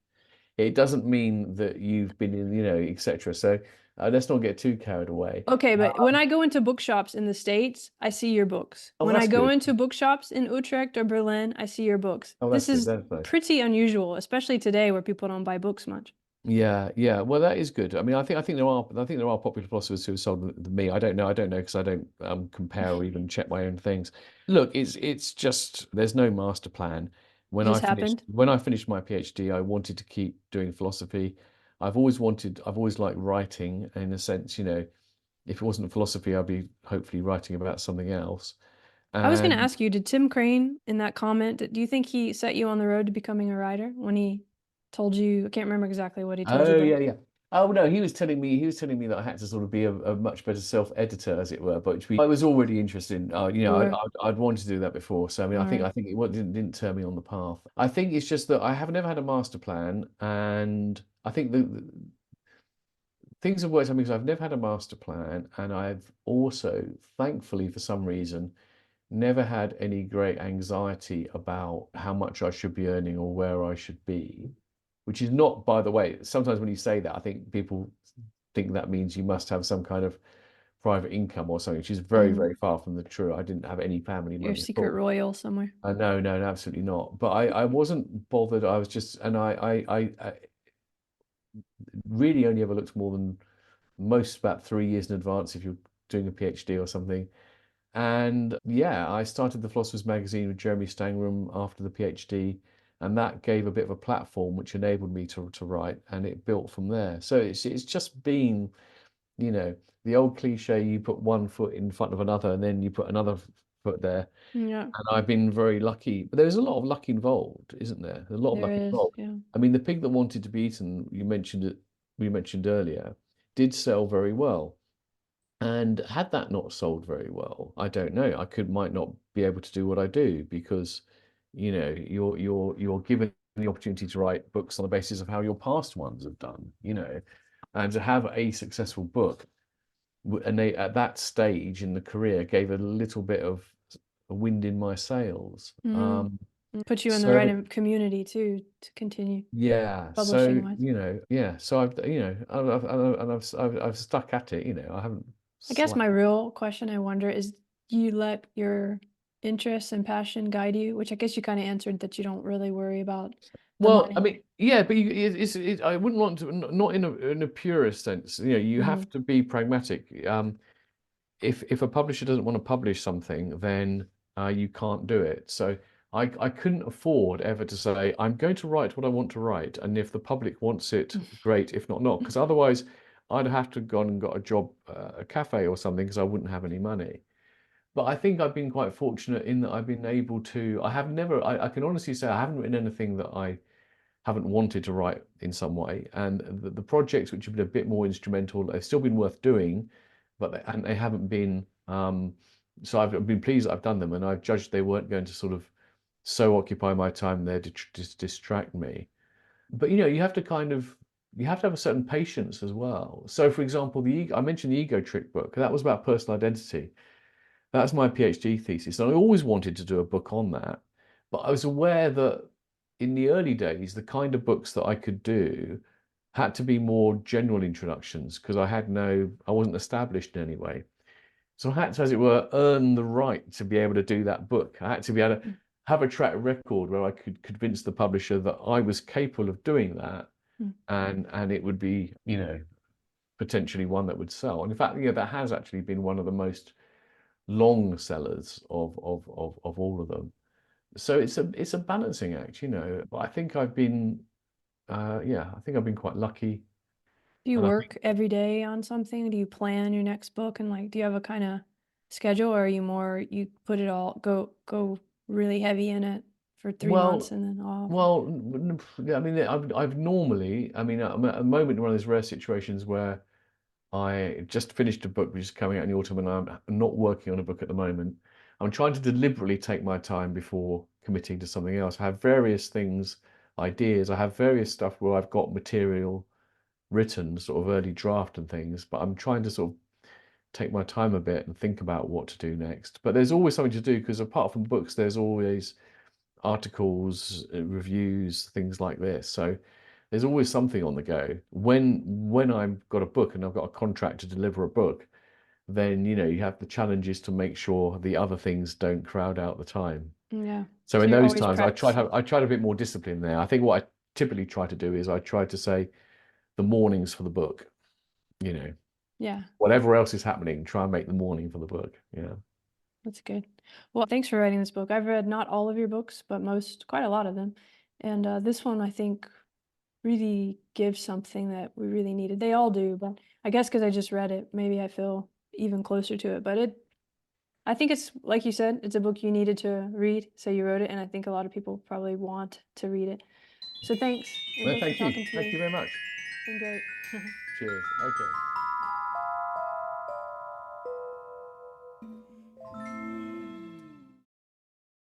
It doesn't mean that you've been in, etc. So let's not get too carried away. Okay, but when I go into bookshops in the States, I see your books. Oh, When I that's go good. into bookshops in Utrecht or Berlin, I see your books. Oh, that's This good. is That's nice. pretty unusual, especially today where people don't buy books much. Yeah, yeah. Well, that is good. I mean, I think there are popular philosophers who have sold than me. I don't know because I don't compare or even check my own things. Look, it's just there's no master plan. It When I just finished happened. when I finished my PhD, I wanted to keep doing philosophy. I've always liked writing in a sense, if it wasn't philosophy, I'd be hopefully writing about something else. I was going to And ask you, did Tim Crane in that comment, do you think he set you on the road to becoming a writer when he told you, I can't remember exactly what he told you, oh but yeah, yeah. Oh no, he was telling me that I had to sort of be a much better self-editor, as it were. But I was already interested in, you were. I'd wanted to do that before. So I mean, All right. I think didn't turn me on the path. I think it's just that I have never had a master plan, and I think the things have worked out because I've never had a master plan, and I've also, thankfully, for some reason, never had any great anxiety about how much I should be earning or where I should be, which is not, by the way, sometimes when you say that, I think people think that means you must have some kind of private income or something, which is very, Mm, very far from the truth. I didn't have any family you're a money at secret all. royal somewhere. No, no, no, absolutely not. But I wasn't bothered. I was just, and I really only ever looked more than most about 3 years in advance if you're doing a PhD or something. And yeah, I started the Philosophers magazine with Jeremy Stangram after the PhD, and that gave a bit of a platform which enabled me to write, and it built from there. So it's just been, you know, the old cliche, you put one foot in front of another and then you put another foot there. Yeah, And I've been very lucky, but there's a lot of luck involved, isn't there? There's a lot of there luck is. involved. Yeah. I mean, the pig that wanted to be eaten, we mentioned earlier, did sell very well. And had that not sold very well, I don't know. Might not be able to do what I do because, you're given the opportunity to write books on the basis of how your past ones have done, and to have a successful book and they at that stage in the career gave a little bit of a wind in my sails. Put you in the So right community too to continue yeah, so publishing wise. yeah, so I've stuck at it. I haven't I guess my slacked. real question I wonder is, do you let your interests and passion guide you? Which I guess you kind of answered that you don't really worry about the Well, I money. mean, yeah, but I wouldn't want to, not in a purist sense. You have to be pragmatic. If a publisher doesn't want to publish something, then you can't do it. So I couldn't afford ever to say I'm going to write what I want to write, and if the public wants it, great. If not, not. Because otherwise, I'd have to go and got a job, a cafe or something, because I wouldn't have any money. But I think I've been quite fortunate in that I've been able to. I have never. I can honestly say I haven't written anything that I haven't wanted to write in some way. And the projects which have been a bit more instrumental, they've still been worth doing, but they haven't been. So I've been pleased that I've done them, and I've judged they weren't going to sort of so occupy my time there to distract me. But you have to have a certain patience as well. So, for example, I mentioned the Ego Trick book. That was about personal identity. That's my PhD thesis. And I always wanted to do a book on that. But I was aware that in the early days, the kind of books that I could do had to be more general introductions because I wasn't established in any way. So I had to, as it were, earn the right to be able to do that book. I had to be able to have a track record where I could convince the publisher that I was capable of doing that, and it would be, potentially one that would sell. And in fact, that has actually been one of the most long sellers of all of them. So it's a balancing act. But I think I've been I think I've been quite lucky. Do you And I think work every day on something? Do you plan your next book and do you have a kind of schedule, or are you more you put it all go really heavy in it for 3 months well and then off? yeah, I mean I've normally, I'm at a moment in one of those rare situations where I just finished a book which is coming out in the autumn, and I'm not working on a book at the moment. I'm trying to deliberately take my time before committing to something else. I have various things, ideas. I have various stuff where I've got material written, sort of early draft and things, but I'm trying to sort of take my time a bit and think about what to do next. But there's always something to do because apart from books, there's always articles, reviews, things like this. So there's always something on the go. When I've got a book and I've got a contract to deliver a book, then you have the challenges to make sure the other things don't crowd out the time. Yeah. So So in you're those always times, prepped. I try to be a bit more disciplined there. I think what I typically try to do is I try to say the mornings for the book, you know, Yeah, whatever else is happening, try and make the morning for the book. Yeah. that's good. Well, thanks for writing this book. I've read not all of your books, but quite a lot of them. And this one I think really gives something that we really needed. They all do, but I guess because I just read it, maybe I feel even closer to it. But I think it's like you said, it's a book you needed to read, so you wrote it, and I think a lot of people probably want to read it. So thanks, and No, thanks for thank you. talking to Thank me. you very much. It's been great. Cheers. Okay.